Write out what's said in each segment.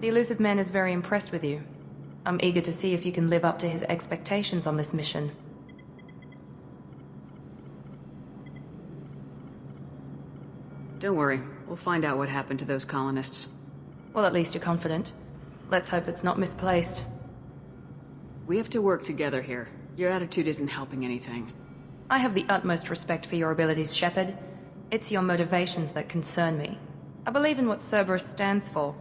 The elusive man is very impressed with you. I'm eager to see if you can live up to his expectations on this mission. Don't worry, we'll find out what happened to those colonists. Well, at least you're confident. Let's hope it's not misplaced. We have to work together here. Your attitude isn't helping anything. I have the utmost respect for your abilities, Shepard. It's your motivations that concern me. I believe in what Cerberus stands for.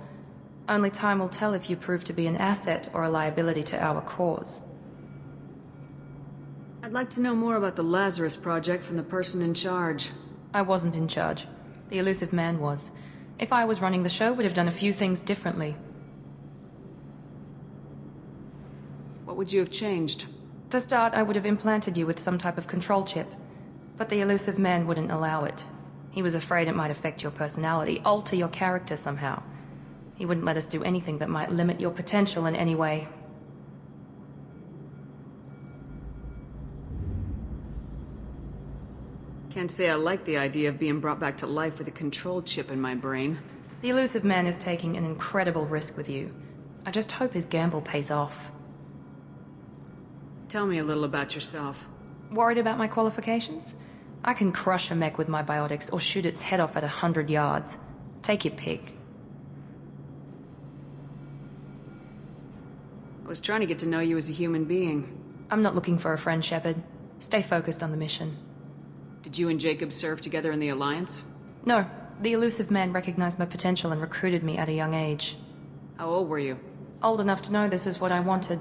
Only time will tell if you prove to be an asset or a liability to our cause. I'd like to know more about the Lazarus Project from the person in charge. I wasn't in charge. The elusive man was. If I was running the show, would have done a few things differently. What would you have changed? To start, I would have implanted you with some type of control chip. But the elusive man wouldn't allow it. He was afraid it might affect your personality, alter your character somehow. He wouldn't let us do anything that might limit your potential in any way. Can't say I like the idea of being brought back to life with a control chip in my brain. The elusive man is taking an incredible risk with you. I just hope his gamble pays off. Tell me a little about yourself. Worried about my qualifications? I can crush a mech with my biotics or shoot its head off at 100 yards. Take your pick. I was trying to get to know you as a human being. I'm not looking for a friend, Shepard. Stay focused on the mission. Did you and Jacob serve together in the Alliance? No. The elusive man recognized my potential and recruited me at a young age. How old were you? Old enough to know this is what I wanted.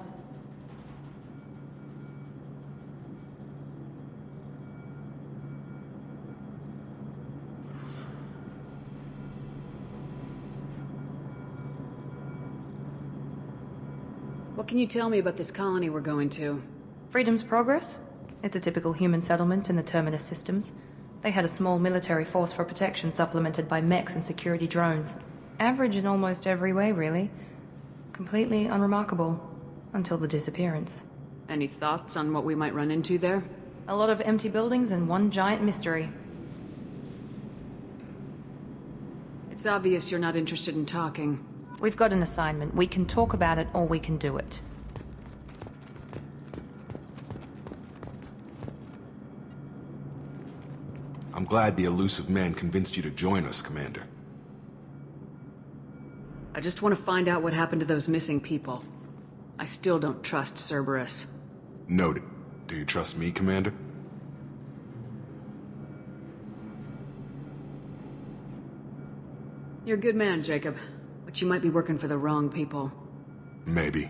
What can you tell me about this colony we're going to? Freedom's Progress? It's a typical human settlement in the Terminus systems. They had a small military force for protection supplemented by mechs and security drones. Average in almost every way, really. Completely unremarkable. Until the disappearance. Any thoughts on what we might run into there? A lot of empty buildings and one giant mystery. It's obvious you're not interested in talking. We've got an assignment. We can talk about it or we can do it. I'm glad the elusive man convinced you to join us, Commander. I just want to find out what happened to those missing people. I still don't trust Cerberus. Noted. Do you trust me, Commander? You're a good man, Jacob. But you might be working for the wrong people. Maybe.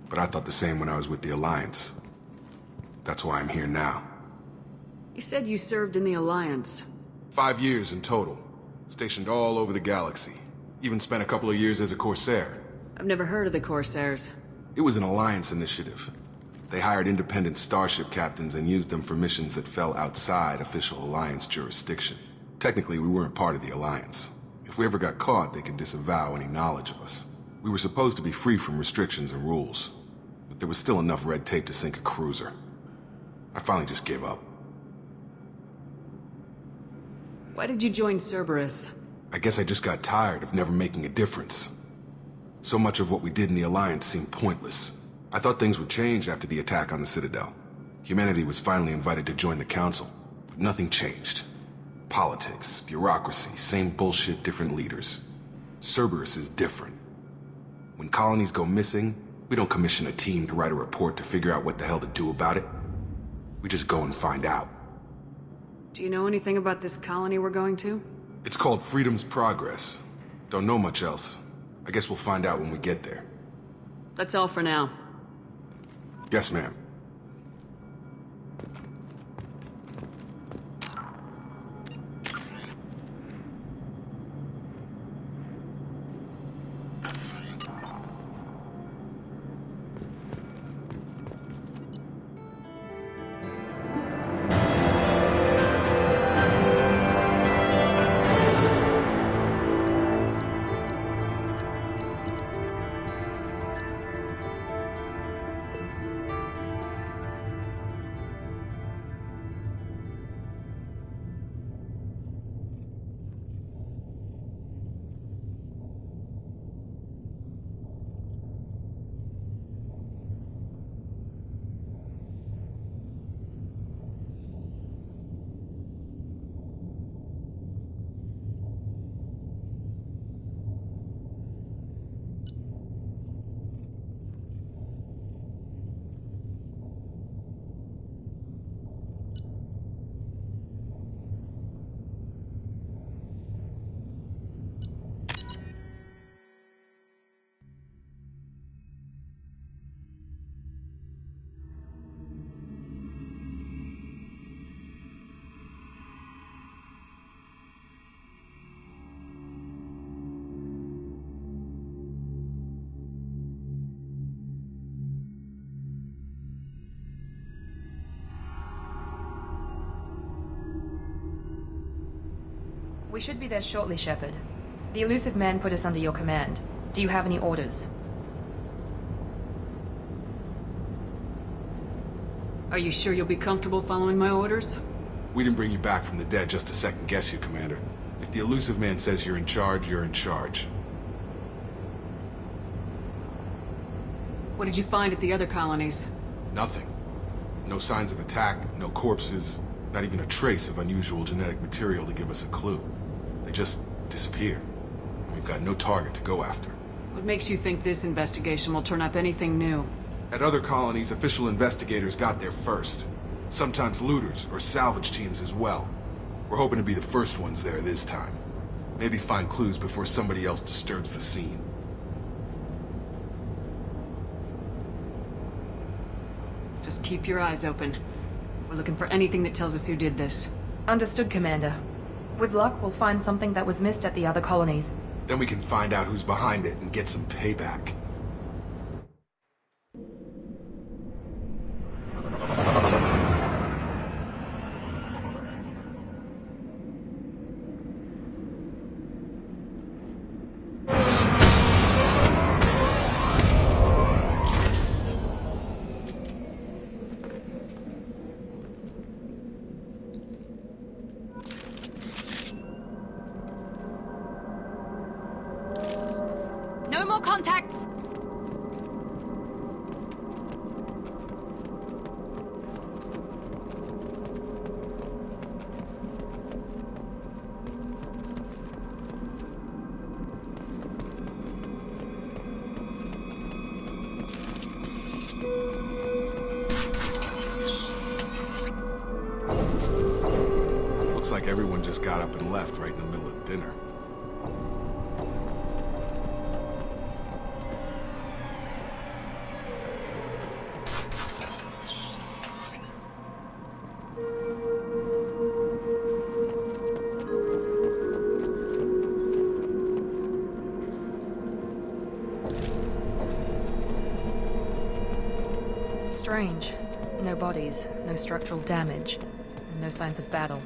But I thought the same when I was with the Alliance. That's why I'm here now. You said you served in the Alliance. 5 years in total. Stationed all over the galaxy. Even spent a couple of years as a Corsair. I've never heard of the Corsairs. It was an Alliance initiative. They hired independent starship captains and used them for missions that fell outside official Alliance jurisdiction. Technically, we weren't part of the Alliance. If we ever got caught, they could disavow any knowledge of us. We were supposed to be free from restrictions and rules, but there was still enough red tape to sink a cruiser. I finally just gave up. Why did you join Cerberus? I guess I just got tired of never making a difference. So much of what we did in the Alliance seemed pointless. I thought things would change after the attack on the Citadel. Humanity was finally invited to join the Council, but nothing changed. Politics, bureaucracy, same bullshit, different leaders. Cerberus is different. When colonies go missing, we don't commission a team to write a report to figure out what the hell to do about it. We just go and find out. Do you know anything about this colony we're going to? It's called Freedom's Progress. Don't know much else. I guess we'll find out when we get there. That's all for now. Yes, ma'am. We should be there shortly, Shepard. The elusive man put us under your command. Do you have any orders? Are you sure you'll be comfortable following my orders? We didn't bring you back from the dead just to second guess you, Commander. If the elusive man says you're in charge, you're in charge. What did you find at the other colonies? Nothing. No signs of attack, no corpses, not even a trace of unusual genetic material to give us a clue. They just disappeared. And we've got no target to go after. What makes you think this investigation will turn up anything new? At other colonies, official investigators got there first. Sometimes looters or salvage teams as well. We're hoping to be the first ones there this time. Maybe find clues before somebody else disturbs the scene. Just keep your eyes open. We're looking for anything that tells us who did this. Understood, Commander. With luck, we'll find something that was missed at the other colonies. Then we can find out who's behind it and get some payback. No more contacts! Looks like everyone just got up and left right in the middle of dinner. Strange. No bodies, no structural damage, and no signs of battle.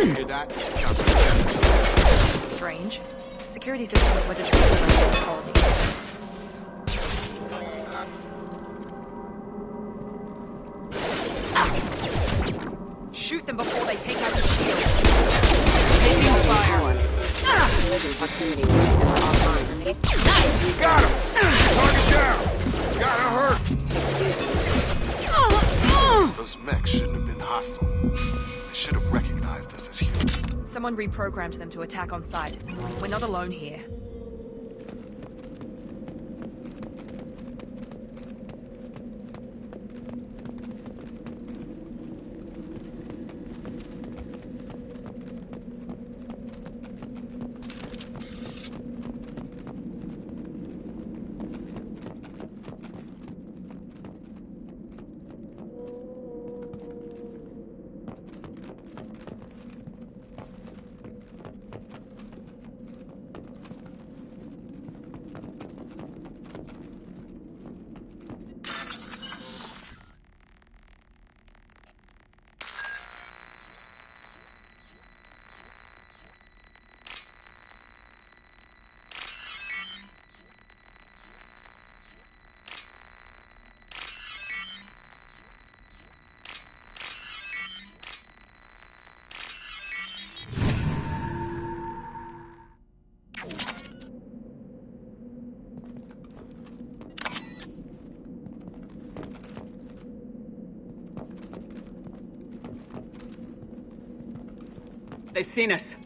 Hear that? Strange. Security systems were disabled by the colony. Shoot them before they take out the shield. Taking fire. Proximity. We got him! Target down! Gotta hurt! Those mechs shouldn't have been hostile. They should have recognized us as humans. Someone reprogrammed them to attack on sight. We're not alone here. They've seen us.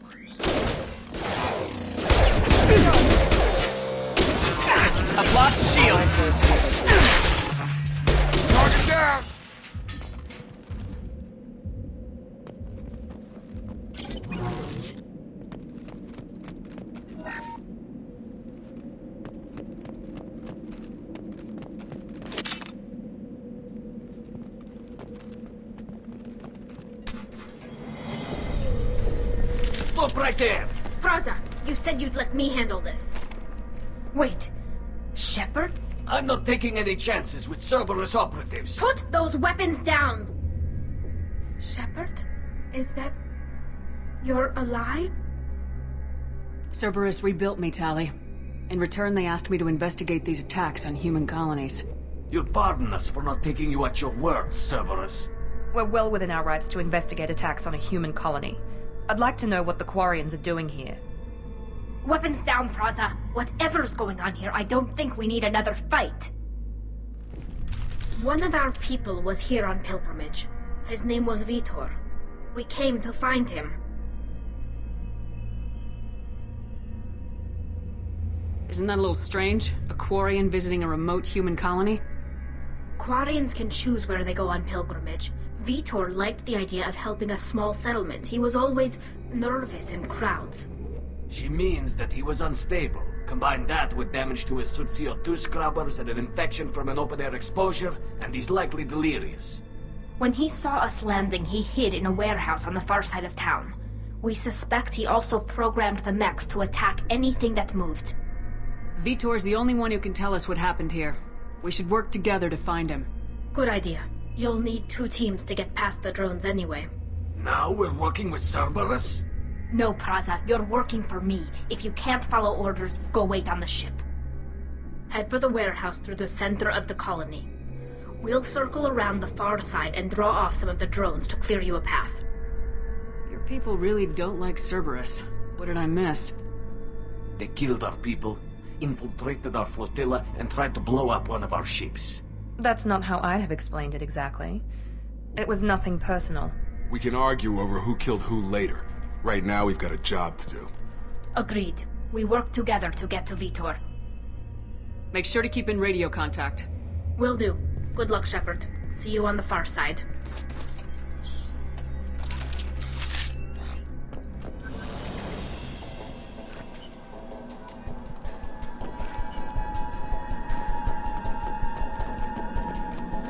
I've lost shield. Stop right there! Praza, you said you'd let me handle this. Wait, Shepard? I'm not taking any chances with Cerberus operatives. Put those weapons down! Shepard? Is that... You're alive? Cerberus rebuilt me, Tali. In return, they asked me to investigate these attacks on human colonies. You'll pardon us for not taking you at your word, Cerberus. We're well within our rights to investigate attacks on a human colony. I'd like to know what the Quarians are doing here. Weapons down, Praza. Whatever's going on here, I don't think we need another fight. One of our people was here on pilgrimage. His name was Vitor. We came to find him. Isn't that a little strange? A Quarian visiting a remote human colony? Quarians can choose where they go on pilgrimage. Vitor liked the idea of helping a small settlement. He was always nervous in crowds. She means that he was unstable. Combine that with damage to his suit CO2 scrubbers and an infection from an open-air exposure, and he's likely delirious. When he saw us landing, he hid in a warehouse on the far side of town. We suspect he also programmed the mechs to attack anything that moved. Vitor's the only one who can tell us what happened here. We should work together to find him. Good idea. You'll need 2 teams to get past the drones anyway. Now we're working with Cerberus? No, Praza, you're working for me. If you can't follow orders, go wait on the ship. Head for the warehouse through the center of the colony. We'll circle around the far side and draw off some of the drones to clear you a path. Your people really don't like Cerberus. What did I miss? They killed our people, infiltrated our flotilla, and tried to blow up one of our ships. That's not how I'd have explained it exactly. It was nothing personal. We can argue over who killed who later. Right now, we've got a job to do. Agreed. We work together to get to Vitor. Make sure to keep in radio contact. Will do. Good luck, Shepard. See you on the far side.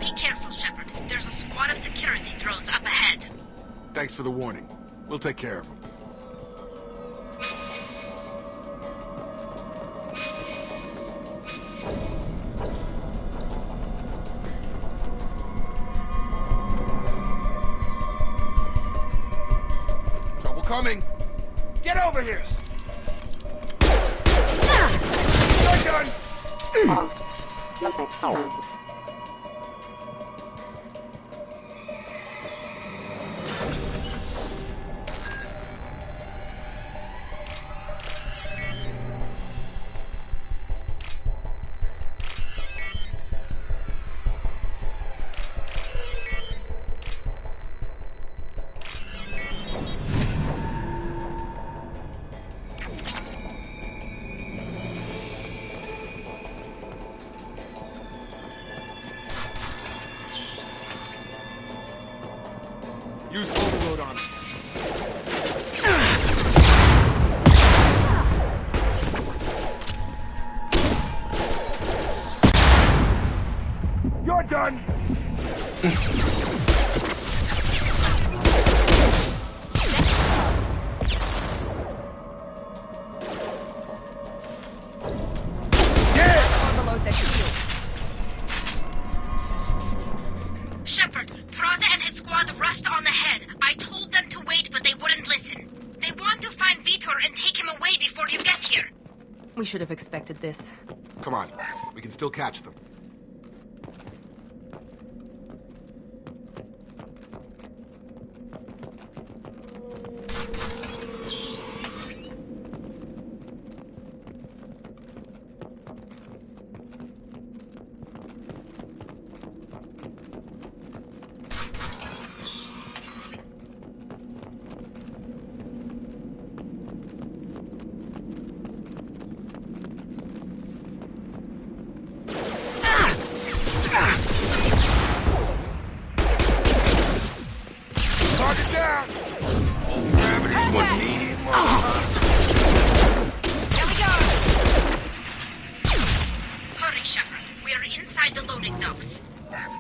Be careful, Shepard. There's a squad of security drones up ahead. Thanks for the warning. We'll take care of them. Trouble coming! Get over here! You're done! Use overload on it. You're done! Overload their shields. Shepard, Praza and his squad rushed on ahead. I told them to wait, but they wouldn't listen. They want to find Vitor and take him away before you get here. We should have expected this. Come on, we can still catch them. Target down! Gravity's what we need, Here we go! Hurry, Shepard. We're inside the loading docks.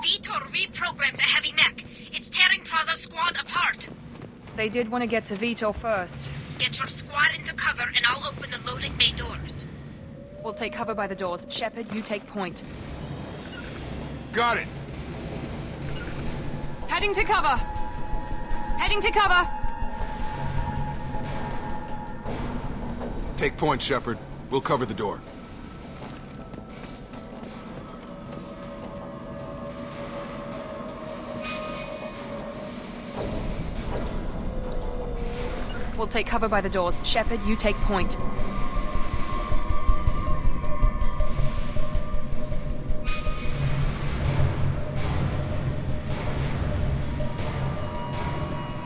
Vitor reprogrammed a heavy mech. It's tearing Praza's squad apart. They did want to get to Vitor first. Get your squad into cover and I'll open the loading bay doors. We'll take cover by the doors. Shepard, you take point. Got it! Heading to cover! Heading to cover! Take point, Shepard. We'll cover the door. We'll take cover by the doors. Shepard, you take point.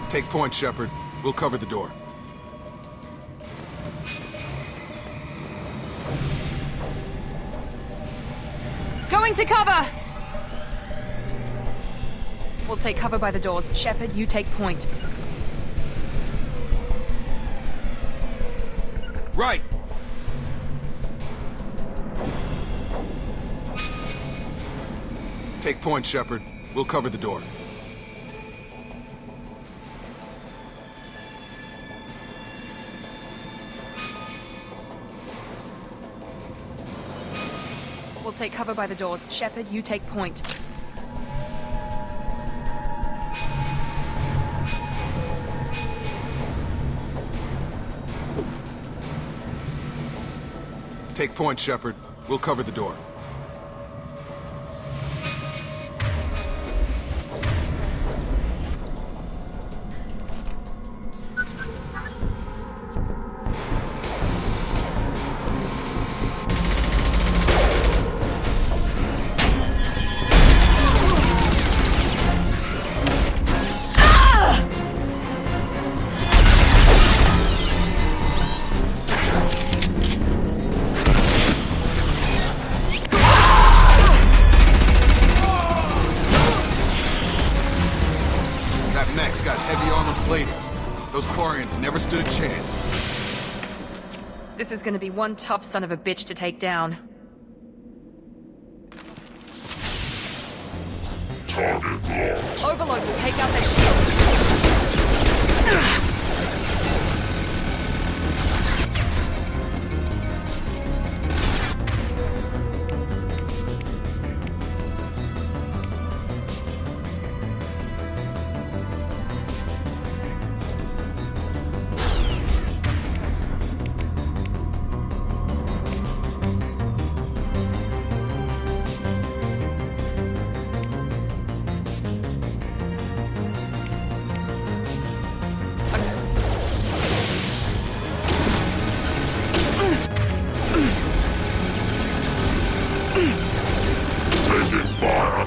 Take point, Shepard. We'll cover the door. Going to cover! We'll take cover by the doors. Shepard, you take point. Right! Take point, Shepard. We'll cover the door. We'll take cover by the doors. Shepard, you take point. Take point, Shepard. We'll cover the door. Got heavy armor plating. Those Quarians never stood a chance. This is gonna be one tough son of a bitch to take down. Target locked. Overload will take out their shield. Taking fire.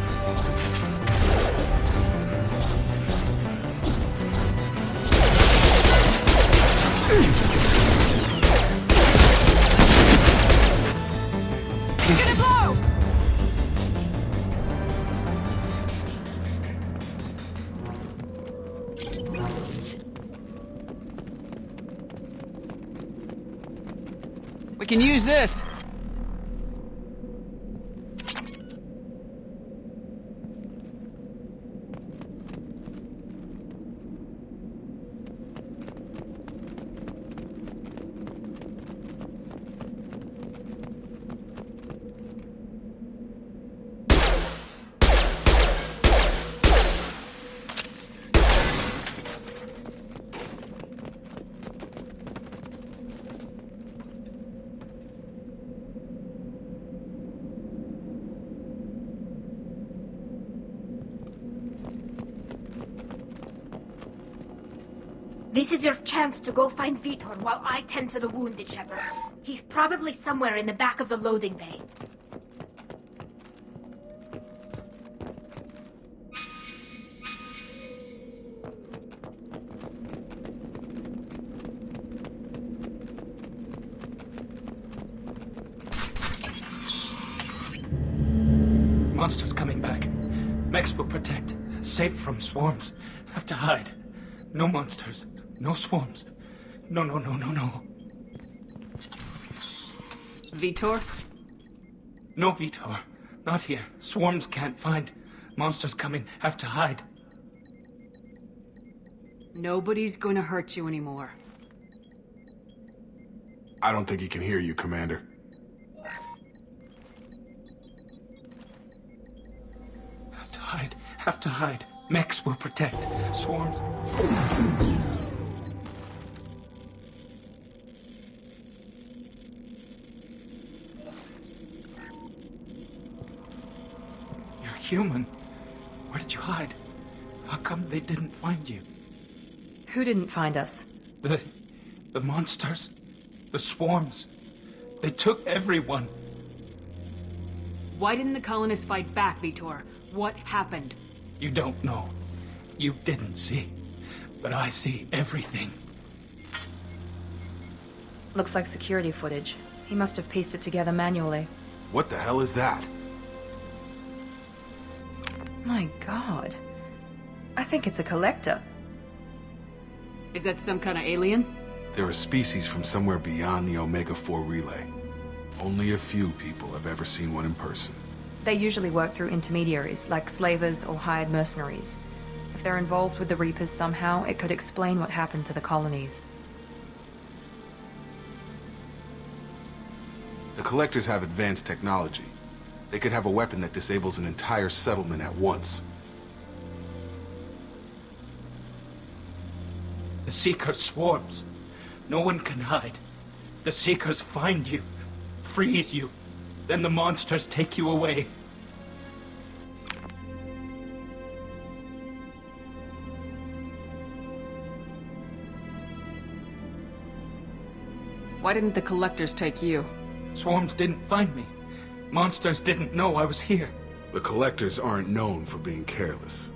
Gonna blow! We can use this. This is your chance to go find Vitor while I tend to the wounded, Shepard. He's probably somewhere in the back of the loading bay. Monsters coming back. Mechs will protect. Safe from swarms. Have to hide. No monsters. No swarms. No. Vitor? No Vitor. Not here. Swarms can't find. Monsters coming. Have to hide. Nobody's going to hurt you anymore. I don't think he can hear you, Commander. Have to hide. Have to hide. Mechs will protect. Swarms. You're human. Where did you hide? How come they didn't find you? Who didn't find us? The monsters. The swarms. They took everyone. Why didn't the colonists fight back, Vitor? What happened? You don't know. You didn't see. But I see everything. Looks like security footage. He must have pieced it together manually. What the hell is that? My god. I think it's a collector. Is that some kind of alien? They're a species from somewhere beyond the Omega-4 relay. Only a few people have ever seen one in person. They usually work through intermediaries, like slavers or hired mercenaries. If they're involved with the Reapers somehow, it could explain what happened to the colonies. The Collectors have advanced technology. They could have a weapon that disables an entire settlement at once. The Seeker swarms. No one can hide. The Seekers find you, freeze you, then the monsters take you away. Why didn't the collectors take you? Swarms didn't find me. Monsters didn't know I was here. The Collectors aren't known for being careless.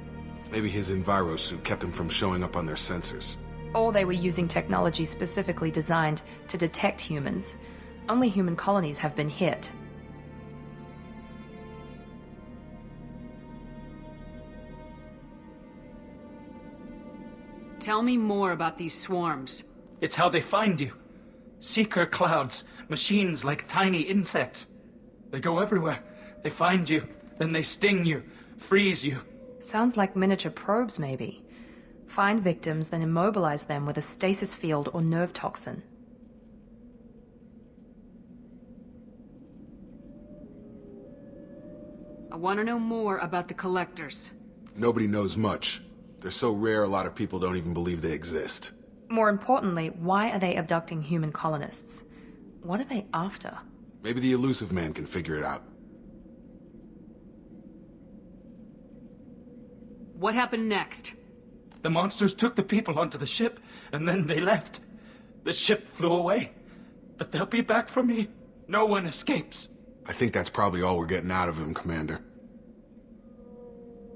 Maybe his Enviro suit kept him from showing up on their sensors. Or they were using technology specifically designed to detect humans. Only human colonies have been hit. Tell me more about these swarms. It's how they find you. Seeker clouds, machines like tiny insects. They go everywhere. They find you, then they sting you, freeze you. Sounds like miniature probes, maybe. Find victims, then immobilize them with a stasis field or nerve toxin. I want to know more about the collectors. Nobody knows much. They're so rare a lot of people don't even believe they exist. More importantly, why are they abducting human colonists? What are they after? Maybe the elusive man can figure it out. What happened next? The monsters took the people onto the ship, and then they left. The ship flew away. But they'll be back for me. No one escapes. I think that's probably all we're getting out of him, Commander.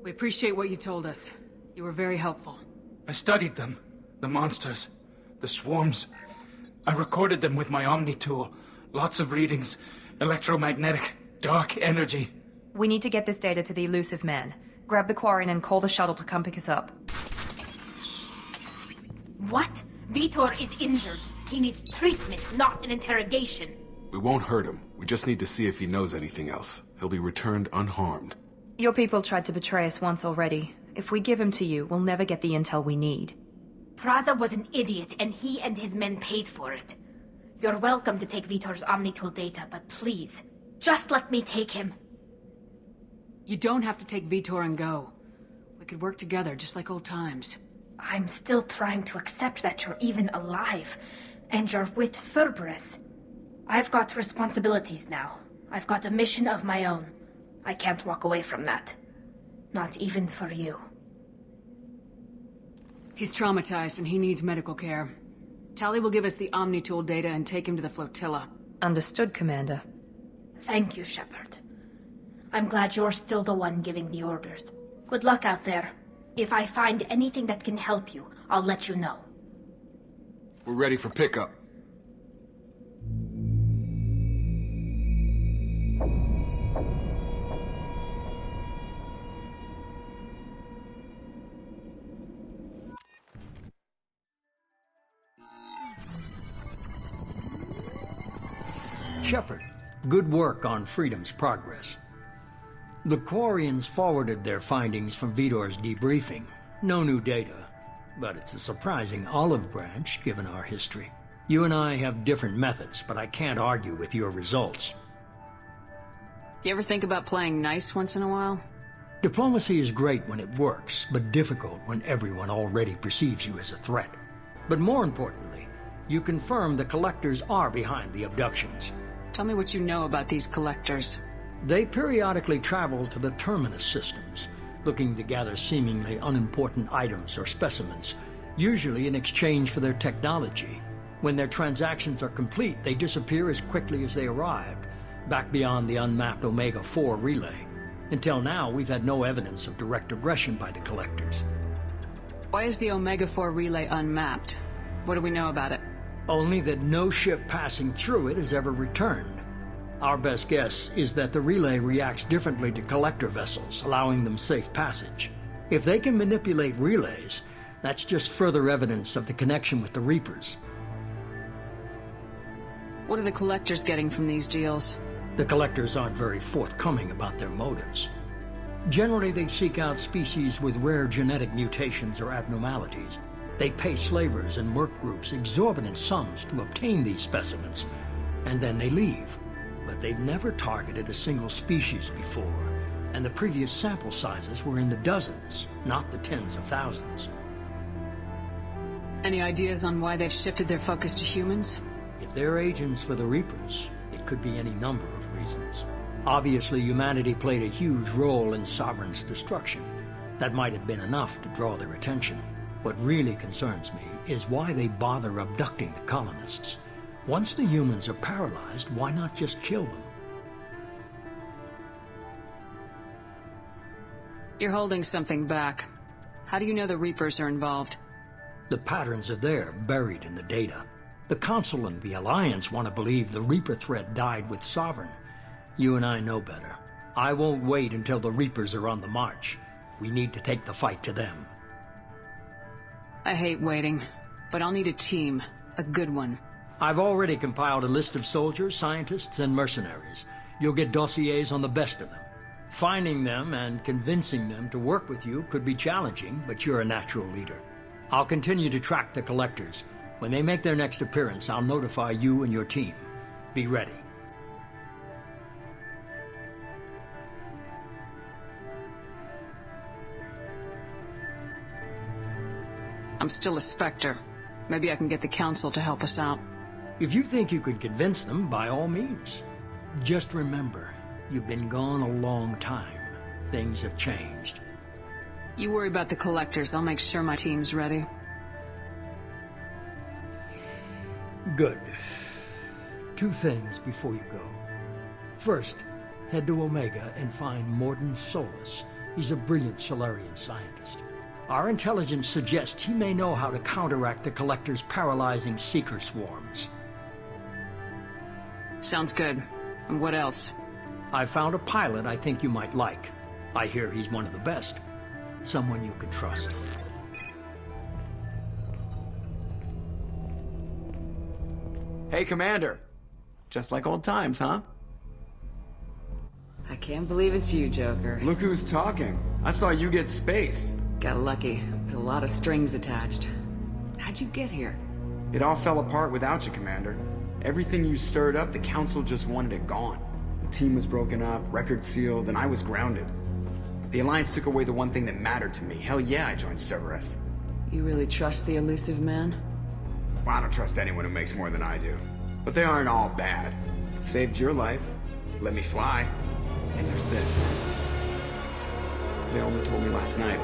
We appreciate what you told us. You were very helpful. I studied them. The monsters. The swarms. I recorded them with my Omni tool. Lots of readings. Electromagnetic. Dark energy. We need to get this data to the elusive man. Grab the Quarian and call the shuttle to come pick us up. What? Vitor is injured. He needs treatment, not an interrogation. We won't hurt him. We just need to see if he knows anything else. He'll be returned unharmed. Your people tried to betray us once already. If we give him to you, we'll never get the intel we need. Praza was an idiot, and he and his men paid for it. You're welcome to take Vitor's Omnitool data, but please, just let me take him. You don't have to take Vitor and go. We could work together, just like old times. I'm still trying to accept that you're even alive, and you're with Cerberus. I've got responsibilities now. I've got a mission of my own. I can't walk away from that. Not even for you. He's traumatized and he needs medical care. Tali will give us the Omnitool data and take him to the flotilla. Understood, Commander. Thank you, Shepard. I'm glad you're still the one giving the orders. Good luck out there. If I find anything that can help you, I'll let you know. We're ready for pickup. Shepard, good work on Freedom's progress. The Quarians forwarded their findings from Vitor's debriefing. No new data, but it's a surprising olive branch given our history. You and I have different methods, but I can't argue with your results. You ever think about playing nice once in a while? Diplomacy is great when it works, but difficult when everyone already perceives you as a threat. But more importantly, you confirm the collectors are behind the abductions. Tell me what you know about these collectors. They periodically travel to the terminus systems, looking to gather seemingly unimportant items or specimens, usually in exchange for their technology. When their transactions are complete, they disappear as quickly as they arrived, back beyond the unmapped Omega-4 relay. Until now, we've had no evidence of direct aggression by the collectors. Why is the Omega-4 relay unmapped? What do we know about it? Only that no ship passing through it has ever returned. Our best guess is that the relay reacts differently to collector vessels, allowing them safe passage. If they can manipulate relays, that's just further evidence of the connection with the Reapers. What are the collectors getting from these deals? The collectors aren't very forthcoming about their motives. Generally, they seek out species with rare genetic mutations or abnormalities. They pay slavers and merc groups exorbitant sums to obtain these specimens, and then they leave. But they've never targeted a single species before, and the previous sample sizes were in the dozens, not the tens of thousands. Any ideas on why they've shifted their focus to humans? If they're agents for the Reapers, it could be any number of reasons. Obviously, humanity played a huge role in Sovereign's destruction. That might have been enough to draw their attention. What really concerns me is why they bother abducting the colonists. Once the humans are paralyzed, why not just kill them? You're holding something back. How do you know the Reapers are involved? The patterns are there, buried in the data. The Council and the Alliance want to believe the Reaper threat died with Sovereign. You and I know better. I won't wait until the Reapers are on the march. We need to take the fight to them. I hate waiting, but I'll need a team. A good one. I've already compiled a list of soldiers, scientists, and mercenaries. You'll get dossiers on the best of them. Finding them and convincing them to work with you could be challenging, but you're a natural leader. I'll continue to track the collectors. When they make their next appearance, I'll notify you and your team. Be ready. I'm still a Spectre. Maybe I can get the Council to help us out. If you think you can convince them, by all means. Just remember, you've been gone a long time. Things have changed. You worry about the collectors. I'll make sure my team's ready. Good. 2 things before you go. First, head to Omega and find Morden Solus. He's a brilliant Solarian scientist. Our intelligence suggests he may know how to counteract the Collector's paralyzing Seeker swarms. Sounds good. And what else? I found a pilot I think you might like. I hear he's one of the best. Someone you can trust. Hey, Commander. Just like old times, huh? I can't believe it's you, Joker. Look who's talking. I saw you get spaced. Got lucky. With a lot of strings attached. How'd you get here? It all fell apart without you, Commander. Everything you stirred up, the Council just wanted it gone. The team was broken up, record sealed, and I was grounded. The Alliance took away the one thing that mattered to me. Hell yeah, I joined Cerberus. You really trust the elusive man? Well, I don't trust anyone who makes more than I do. But they aren't all bad. Saved your life. Let me fly. And there's this. They only told me last night.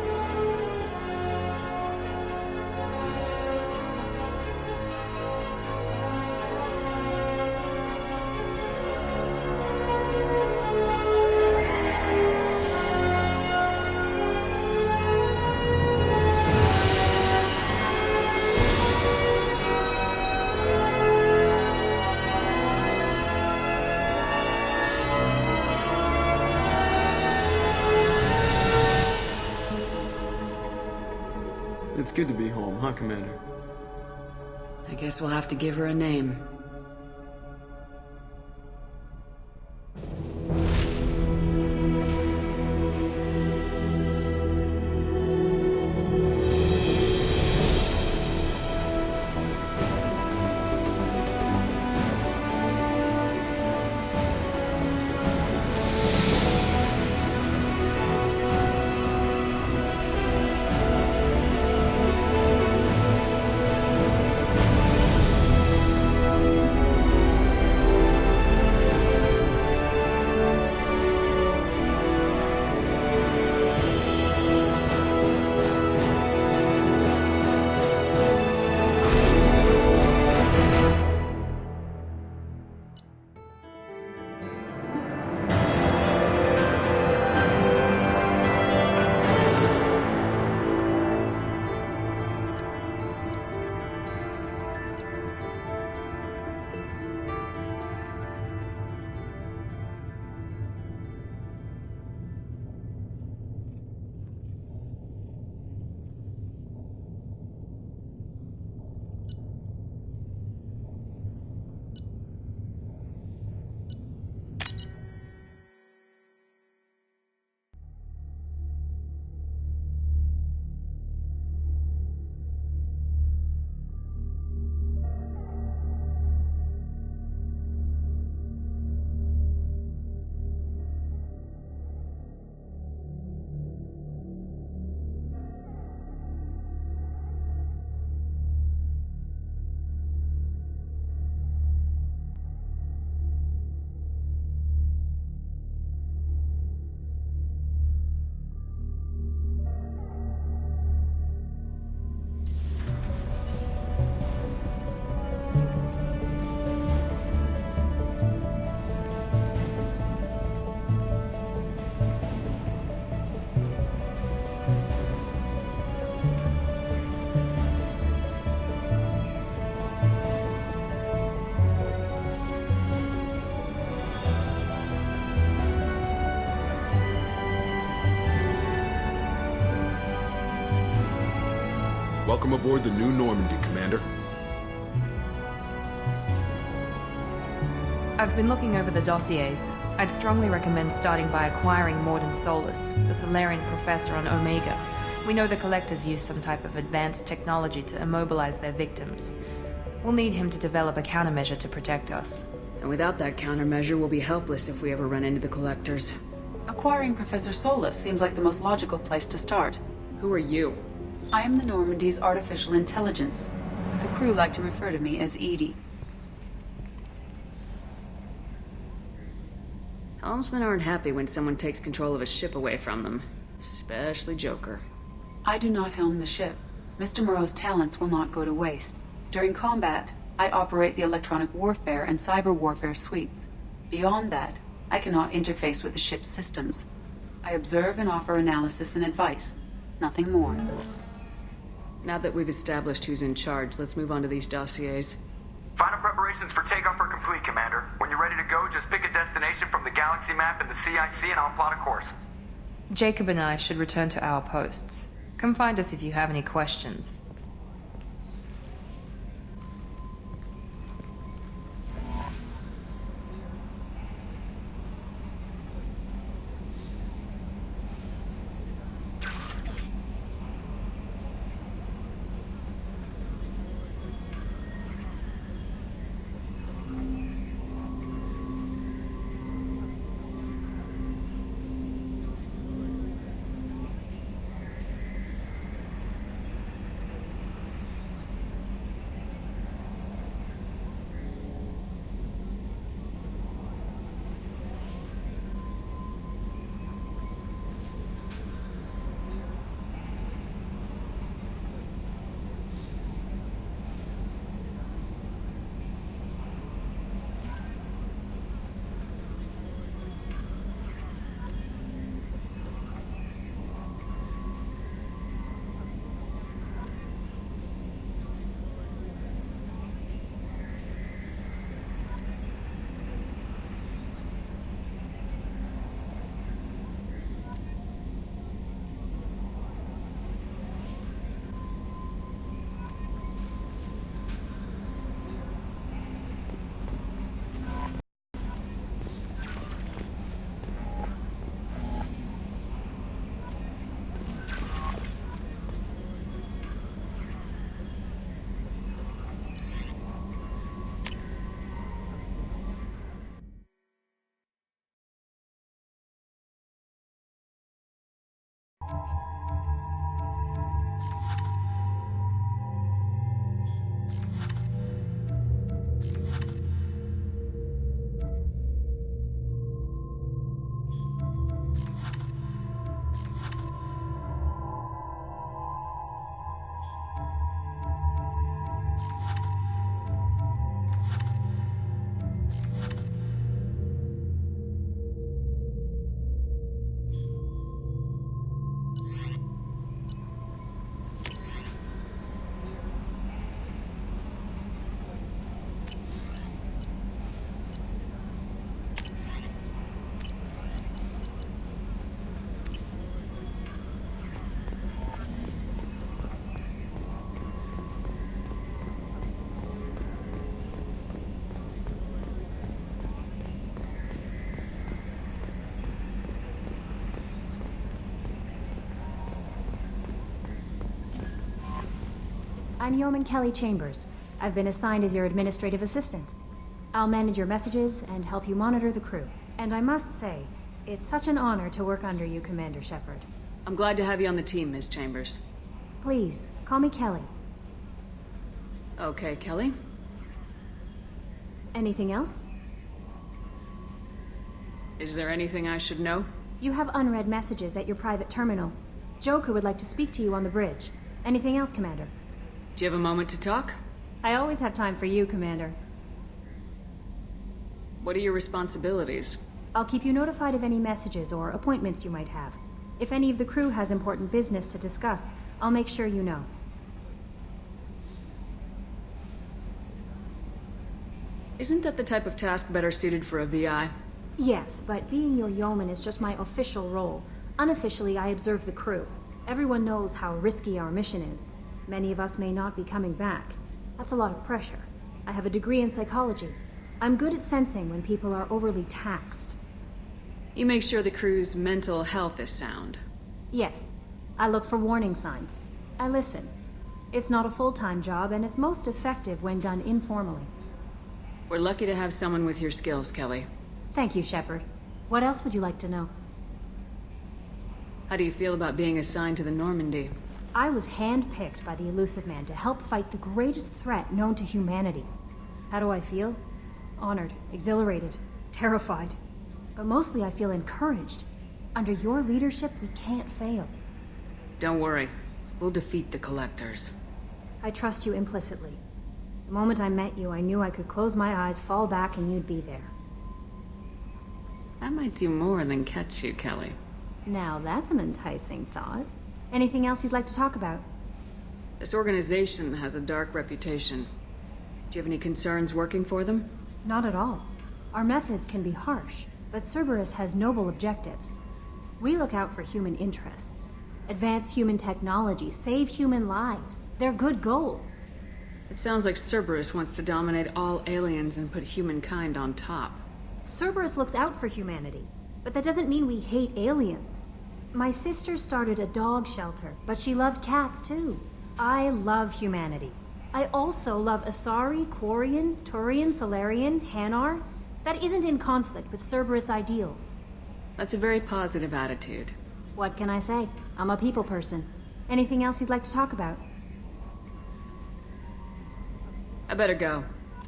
It's good to be home, huh, Commander? I guess we'll have to give her a name. Welcome aboard the New Normandy, Commander. I've been looking over the dossiers. I'd strongly recommend starting by acquiring Morden Solus, the Solarian professor on Omega. We know the Collectors use some type of advanced technology to immobilize their victims. We'll need him to develop a countermeasure to protect us. And without that countermeasure, we'll be helpless if we ever run into the Collectors. Acquiring Professor Solus seems like the most logical place to start. Who are you? I am the Normandy's artificial intelligence. The crew like to refer to me as Edie. Helmsmen aren't happy when someone takes control of a ship away from them. Especially Joker. I do not helm the ship. Mr. Moreau's talents will not go to waste. During combat, I operate the electronic warfare and cyber warfare suites. Beyond that, I cannot interface with the ship's systems. I observe and offer analysis and advice. Nothing more. Now that we've established who's in charge, let's move on to these dossiers. Final preparations for takeoff are complete, Commander. When you're ready to go, just pick a destination from the galaxy map and the CIC and I'll plot a course. Jacob and I should return to our posts. Come find us if you have any questions. I'm Yeoman Kelly Chambers. I've been assigned as your administrative assistant. I'll manage your messages and help you monitor the crew. And I must say, it's such an honor to work under you, Commander Shepard. I'm glad to have you on the team, Ms. Chambers. Please, call me Kelly. Okay, Kelly. Anything else? Is there anything I should know? You have unread messages at your private terminal. Joker would like to speak to you on the bridge. Anything else, Commander? Do you have a moment to talk? I always have time for you, Commander. What are your responsibilities? I'll keep you notified of any messages or appointments you might have. If any of the crew has important business to discuss, I'll make sure you know. Isn't that the type of task better suited for a VI? Yes, but being your yeoman is just my official role. Unofficially, I observe the crew. Everyone knows how risky our mission is. Many of us may not be coming back. That's a lot of pressure. I have a degree in psychology. I'm good at sensing when people are overly taxed. You make sure the crew's mental health is sound. Yes. I look for warning signs. I listen. It's not a full-time job, and it's most effective when done informally. We're lucky to have someone with your skills, Kelly. Thank you, Shepard. What else would you like to know? How do you feel about being assigned to the Normandy? I was handpicked by the Elusive Man to help fight the greatest threat known to humanity. How do I feel? Honored, exhilarated, terrified. But mostly I feel encouraged. Under your leadership, we can't fail. Don't worry. We'll defeat the Collectors. I trust you implicitly. The moment I met you, I knew I could close my eyes, fall back, and you'd be there. That might do more than catch you, Kelly. Now that's an enticing thought. Anything else you'd like to talk about? This organization has a dark reputation. Do you have any concerns working for them? Not at all. Our methods can be harsh, but Cerberus has noble objectives. We look out for human interests. Advance human technology, save human lives. They're good goals. It sounds like Cerberus wants to dominate all aliens and put humankind on top. Cerberus looks out for humanity, but that doesn't mean we hate aliens. My sister started a dog shelter, but she loved cats too. I love humanity. I also love Asari, Quarian, Turian, Solarian, Hanar. That isn't in conflict with Cerberus ideals. That's a very positive attitude. What can I say? I'm a people person. Anything else you'd like to talk about? I better go.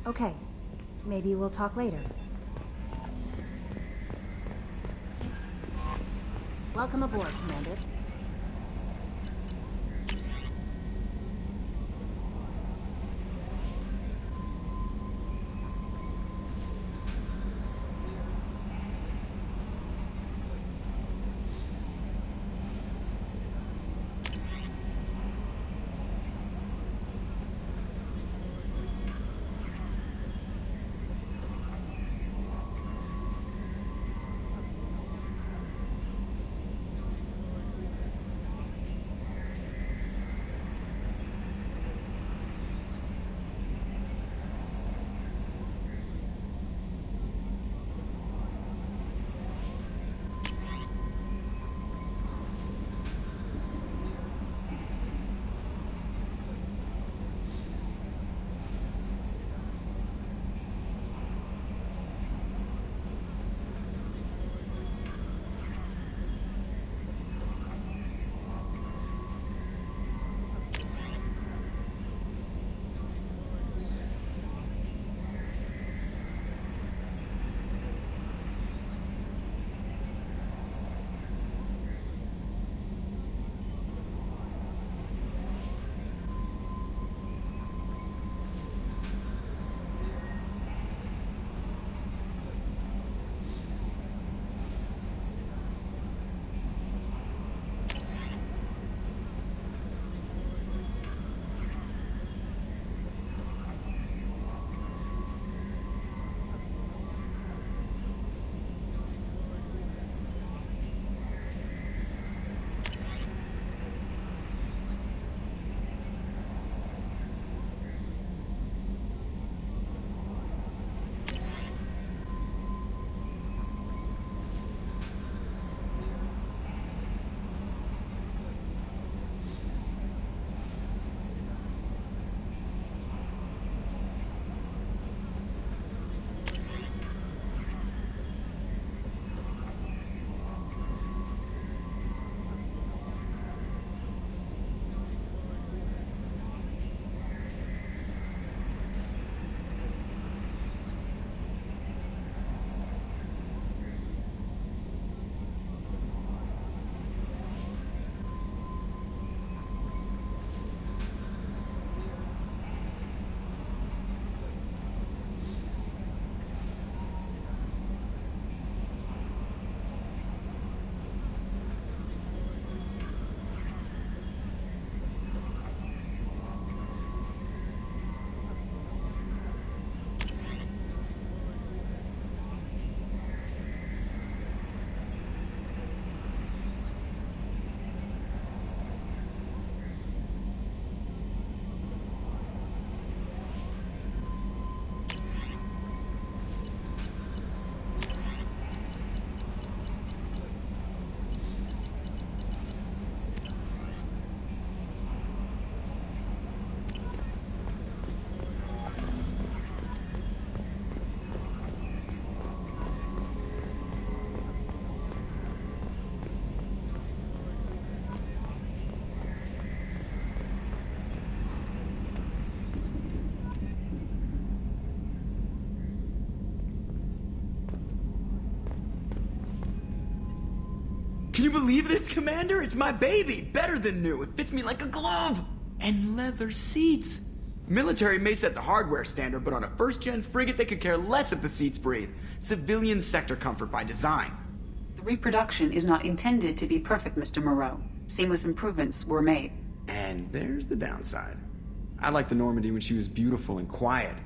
Okay. Maybe we'll talk later. Welcome aboard, Commander. Can you believe this, Commander? It's my baby! Better than new. It fits me like a glove! And leather seats. Military may set the hardware standard, but on a first-gen frigate, they could care less if the seats breathe. Civilian sector comfort by design. The reproduction is not intended to be perfect, Mr. Moreau. Seamless improvements were made. And there's the downside. I liked the Normandy when she was beautiful and quiet.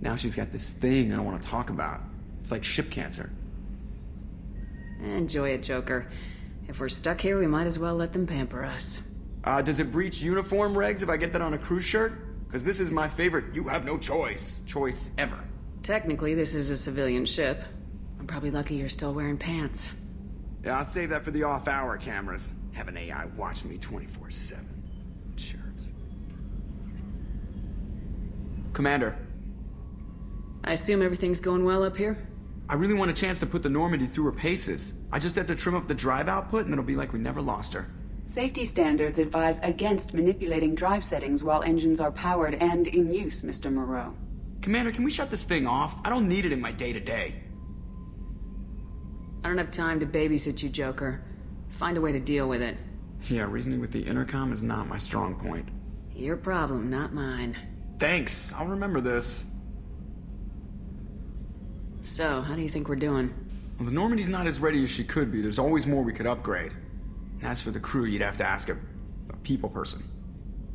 Now she's got this thing I don't want to talk about. It's like ship cancer. Enjoy it, Joker. If we're stuck here, we might as well let them pamper us. Does it breach uniform regs if I get that on a cruise shirt? Because this is my favorite you have no choice ever. Technically, this is a civilian ship. I'm probably lucky you're still wearing pants. Yeah, I'll save that for the off-hour cameras. Have an AI watch me 24/7. Shirts. Commander. I assume everything's going well up here? I really want a chance to put the Normandy through her paces. I just have to trim up the drive output and it'll be like we never lost her. Safety standards advise against manipulating drive settings while engines are powered and in use, Mr. Moreau. Commander, can we shut this thing off? I don't need it in my day-to-day. I don't have time to babysit you, Joker. Find a way to deal with it. Yeah, reasoning with the intercom is not my strong point. Your problem, not mine. Thanks, I'll remember this. So, how do you think we're doing? Well, the Normandy's not as ready as she could be. There's always more we could upgrade. And as for the crew, you'd have to ask a people person.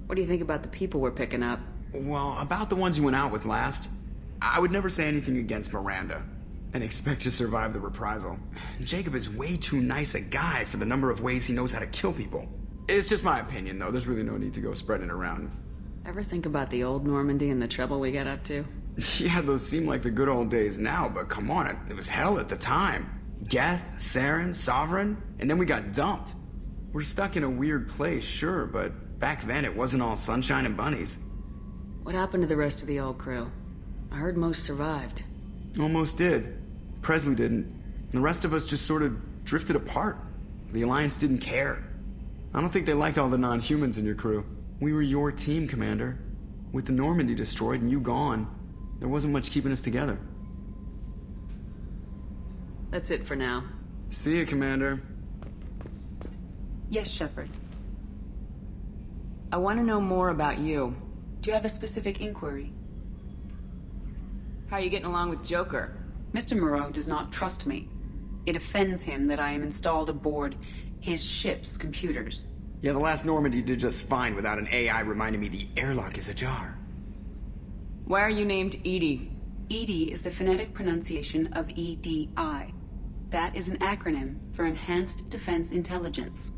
What do you think about the people we're picking up? Well, about the ones you went out with last, I would never say anything against Miranda. And expect to survive the reprisal. Jacob is way too nice a guy for the number of ways he knows how to kill people. It's just my opinion, though. There's really no need to go spreading it around. Ever think about the old Normandy and the trouble we got up to? Yeah, those seem like the good old days now, but come on, it was hell at the time. Geth, Saren, Sovereign, and then we got dumped. We're stuck in a weird place, sure, but back then it wasn't all sunshine and bunnies. What happened to the rest of the old crew? I heard most survived. Almost did. Presley didn't. The rest of us just sort of drifted apart. The Alliance didn't care. I don't think they liked all the non-humans in your crew. We were your team, Commander. With the Normandy destroyed and you gone, there wasn't much keeping us together. That's it for now. See you, Commander. Yes, Shepard. I want to know more about you. Do you have a specific inquiry? How are you getting along with Joker? Mr. Moreau does not trust me. It offends him that I am installed aboard his ship's computers. Yeah, the last Normandy did just fine without an AI reminding me the airlock is ajar. Why are you named Edie? EDI is the phonetic pronunciation of EDI. That is an acronym for Enhanced Defense Intelligence.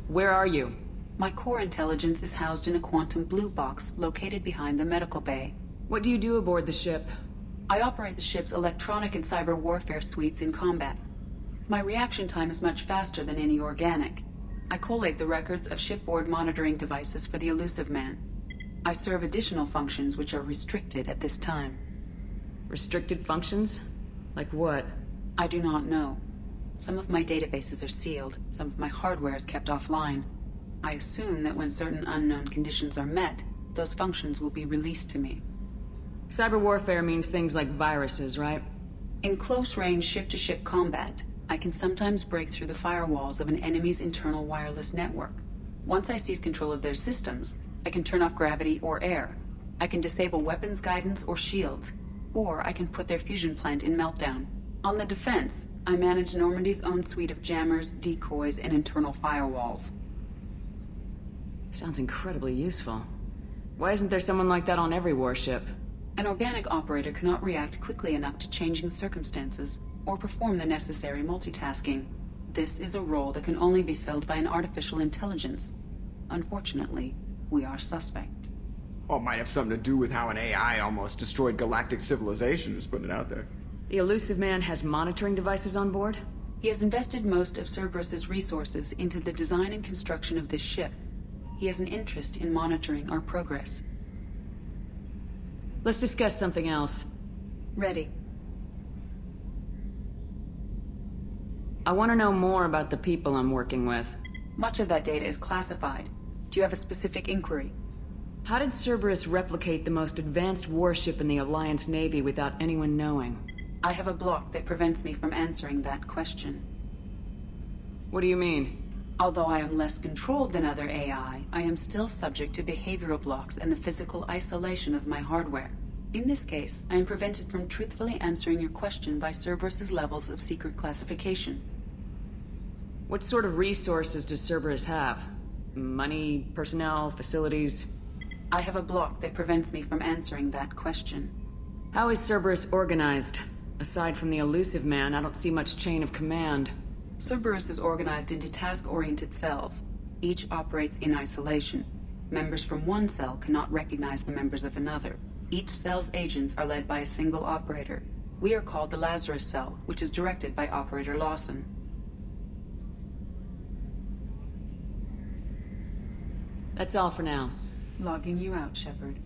Where are you? My core intelligence is housed in a quantum blue box located behind the medical bay. What do you do aboard the ship? I operate the ship's electronic and cyber warfare suites in combat. My reaction time is much faster than any organic. I collate the records of shipboard monitoring devices for the Elusive Man. I serve additional functions which are restricted at this time. Restricted functions? Like what? I do not know. Some of my databases are sealed, some of my hardware is kept offline. I assume that when certain unknown conditions are met, those functions will be released to me. Cyber warfare means things like viruses, right? In close-range ship-to-ship combat, I can sometimes break through the firewalls of an enemy's internal wireless network. Once I seize control of their systems, I can turn off gravity or air. I can disable weapons guidance or shields, or I can put their fusion plant in meltdown. On the defense, I manage Normandy's own suite of jammers, decoys, and internal firewalls. Sounds incredibly useful. Why isn't there someone like that on every warship? An organic operator cannot react quickly enough to changing circumstances, or perform the necessary multitasking. This is a role that can only be filled by an artificial intelligence. Unfortunately, we are suspect. Well, it might have something to do with how an AI almost destroyed galactic civilization, just putting it out there. The Elusive Man has monitoring devices on board? He has invested most of Cerberus's resources into the design and construction of this ship. He has an interest in monitoring our progress. Let's discuss something else. Ready. I want to know more about the people I'm working with. Much of that data is classified. Do you have a specific inquiry? How did Cerberus replicate the most advanced warship in the Alliance Navy without anyone knowing? I have a block that prevents me from answering that question. What do you mean? Although I am less controlled than other AI, I am still subject to behavioral blocks and the physical isolation of my hardware. In this case, I am prevented from truthfully answering your question by Cerberus's levels of secret classification. What sort of resources does Cerberus have? Money, personnel, facilities? I have a block that prevents me from answering that question. How is Cerberus organized? Aside from the elusive man, I don't see much chain of command. Cerberus is organized into task-oriented cells. Each operates in isolation. Members from one cell cannot recognize the members of another. Each cell's agents are led by a single operator. We are called the Lazarus Cell, which is directed by Operator Lawson. That's all for now. Logging you out, Shepard.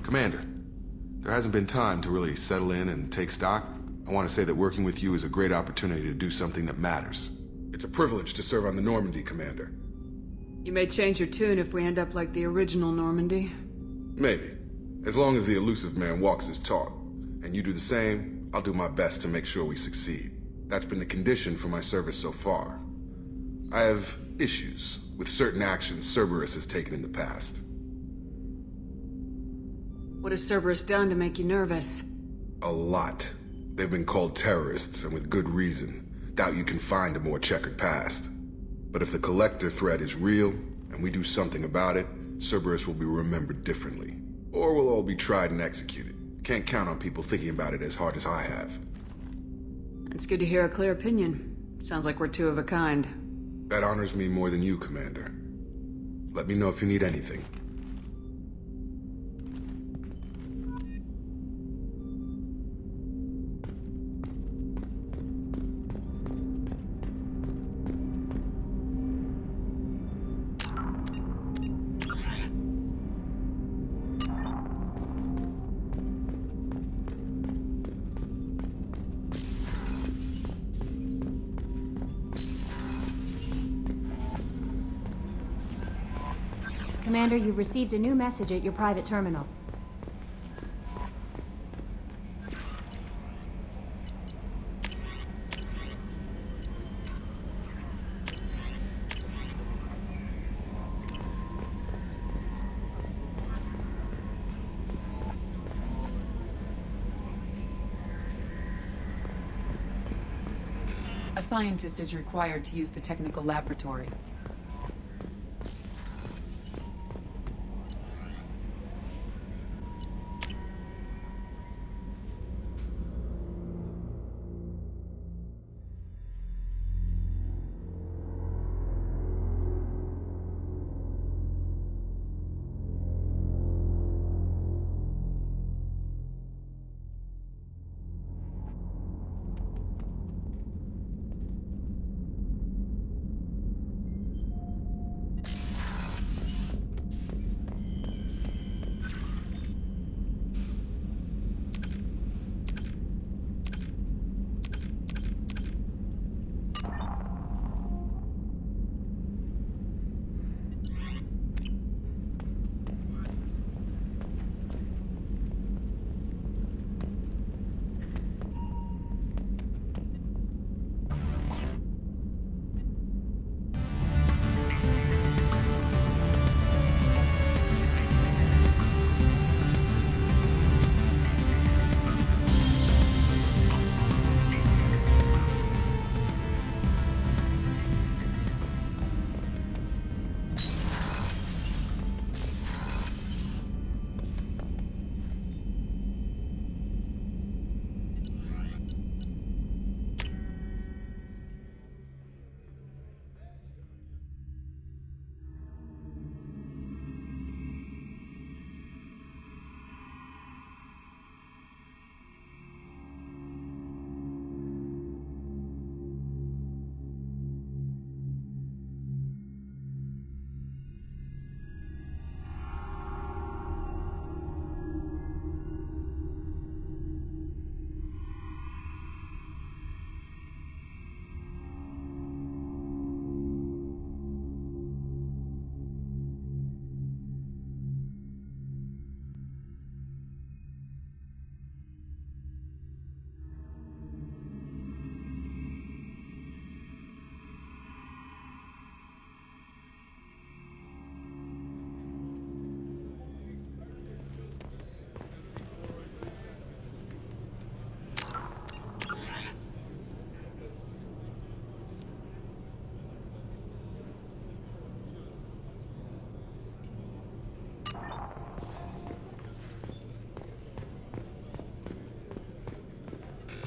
Commander, there hasn't been time to really settle in and take stock. I want to say that working with you is a great opportunity to do something that matters. It's a privilege to serve on the Normandy, Commander. You may change your tune if we end up like the original Normandy. Maybe. As long as the elusive man walks his talk, and you do the same, I'll do my best to make sure we succeed. That's been the condition for my service so far. I have issues with certain actions Cerberus has taken in the past. What has Cerberus done to make you nervous? A lot. They've been called terrorists, and with good reason. Doubt you can find a more checkered past. But if the Collector threat is real, and we do something about it, Cerberus will be remembered differently. Or we'll all be tried and executed. Can't count on people thinking about it as hard as I have. It's good to hear a clear opinion. Sounds like we're two of a kind. That honors me more than you, Commander. Let me know if you need anything. Commander, you've received a new message at your private terminal. A scientist is required to use the technical laboratory.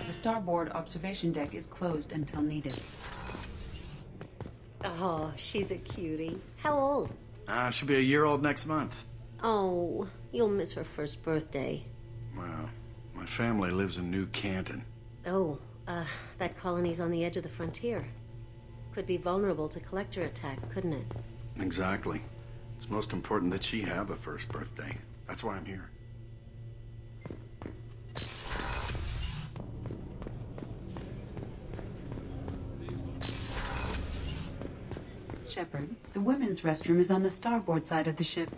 The starboard observation deck is closed until needed. Oh, she's a cutie. How old? She'll be a year old next month. Oh, you'll miss her first birthday. Well, my family lives in New Canton. Oh, that colony's on the edge of the frontier. Could be vulnerable to collector attack, couldn't it? Exactly. It's most important that she have a first birthday. That's why I'm here. Shepard, the women's restroom is on the starboard side of the ship.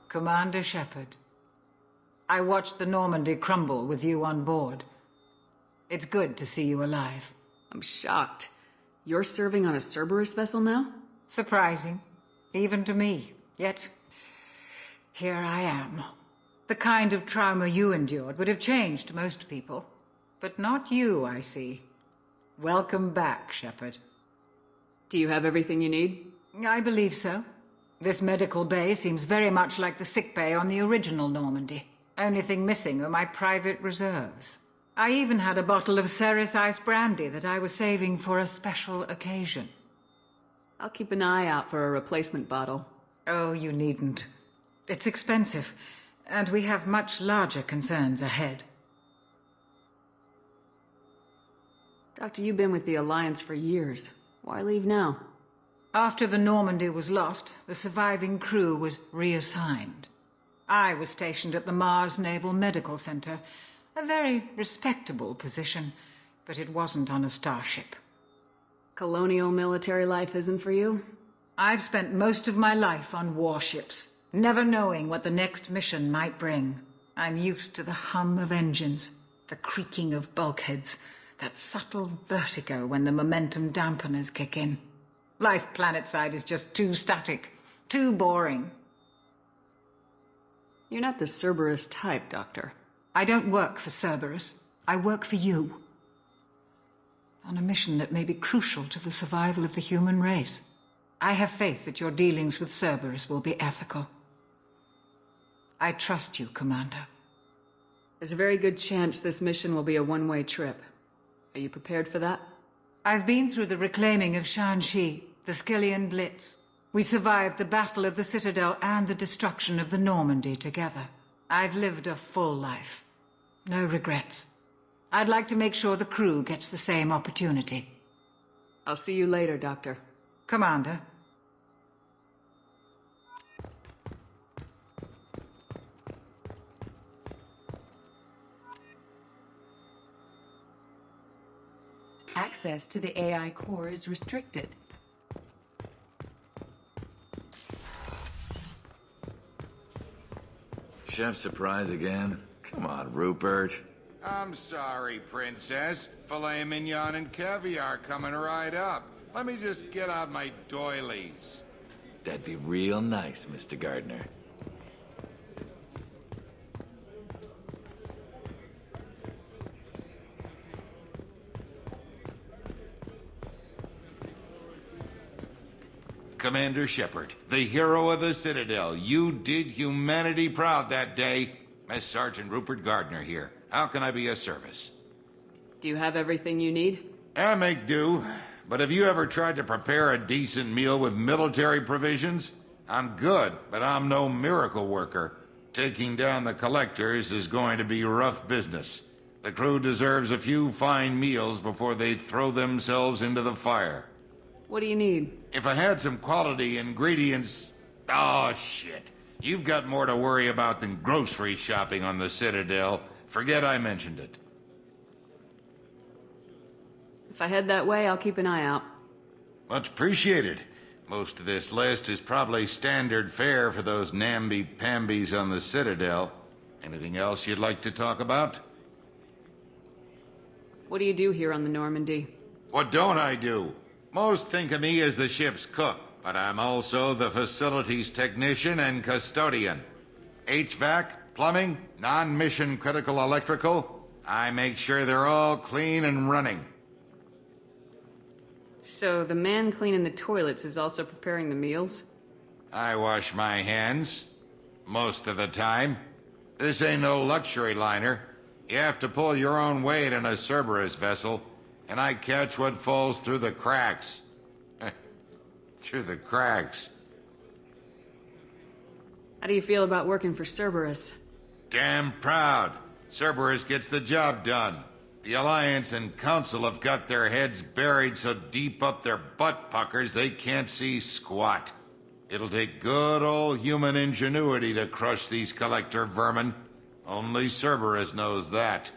Commander Shepard, I watched the Normandy crumble with you on board. It's good to see you alive. I'm shocked. You're serving on a Cerberus vessel now? Surprising, even to me. Yet, here I am. The kind of trauma you endured would have changed most people. But not you, I see. Welcome back, Shepard. Do you have everything you need? I believe so. This medical bay seems very much like the sick bay on the original Normandy. Only thing missing are my private reserves. I even had a bottle of Ceres Ice brandy that I was saving for a special occasion. I'll keep an eye out for a replacement bottle. Oh, you needn't. It's expensive, and we have much larger concerns ahead. Doctor, you've been with the Alliance for years. Why leave now? After the Normandy was lost, the surviving crew was reassigned. I was stationed at the Mars Naval Medical Center, a very respectable position, but it wasn't on a starship. Colonial military life isn't for you? I've spent most of my life on warships, never knowing what the next mission might bring. I'm used to the hum of engines, the creaking of bulkheads, that subtle vertigo when the momentum dampeners kick in. Life planetside is just too static, too boring. You're not the Cerberus type, Doctor. I don't work for Cerberus. I work for you. On a mission that may be crucial to the survival of the human race. I have faith that your dealings with Cerberus will be ethical. I trust you, Commander. There's a very good chance this mission will be a one-way trip. Are you prepared for that? I've been through the reclaiming of Shanxi, the Skillian Blitz. We survived the Battle of the Citadel and the destruction of the Normandy together. I've lived a full life. No regrets. I'd like to make sure the crew gets the same opportunity. I'll see you later, Doctor. Commander. Access to the AI core is restricted. Chef surprise again? Come on, Rupert. I'm sorry, Princess. Filet mignon and caviar coming right up. Let me just get out my doilies. That'd be real nice, Mr. Gardner. Commander Shepard, the hero of the Citadel. You did humanity proud that day. Mess Sergeant Rupert Gardner here. How can I be of service? Do you have everything you need? I make do. But have you ever tried to prepare a decent meal with military provisions? I'm good, but I'm no miracle worker. Taking down the collectors is going to be rough business. The crew deserves a few fine meals before they throw themselves into the fire. What do you need? If I had some quality ingredients... Oh, shit. You've got more to worry about than grocery shopping on the Citadel. Forget I mentioned it. If I head that way, I'll keep an eye out. Much appreciated. Most of this list is probably standard fare for those namby-pambies on the Citadel. Anything else you'd like to talk about? What do you do here on the Normandy? What don't I do? Most think of me as the ship's cook, but I'm also the facilities technician and custodian. HVAC, plumbing, non-mission critical electrical. I make sure they're all clean and running. So the man cleaning the toilets is also preparing the meals? I wash my hands. Most of the time. This ain't no luxury liner. You have to pull your own weight in a Cerberus vessel, and I catch what falls through the cracks. Through the cracks. How do you feel about working for Cerberus? Damn proud. Cerberus gets the job done. The Alliance and Council have got their heads buried so deep up their butt puckers they can't see squat. It'll take good old human ingenuity to crush these collector vermin. Only Cerberus knows that.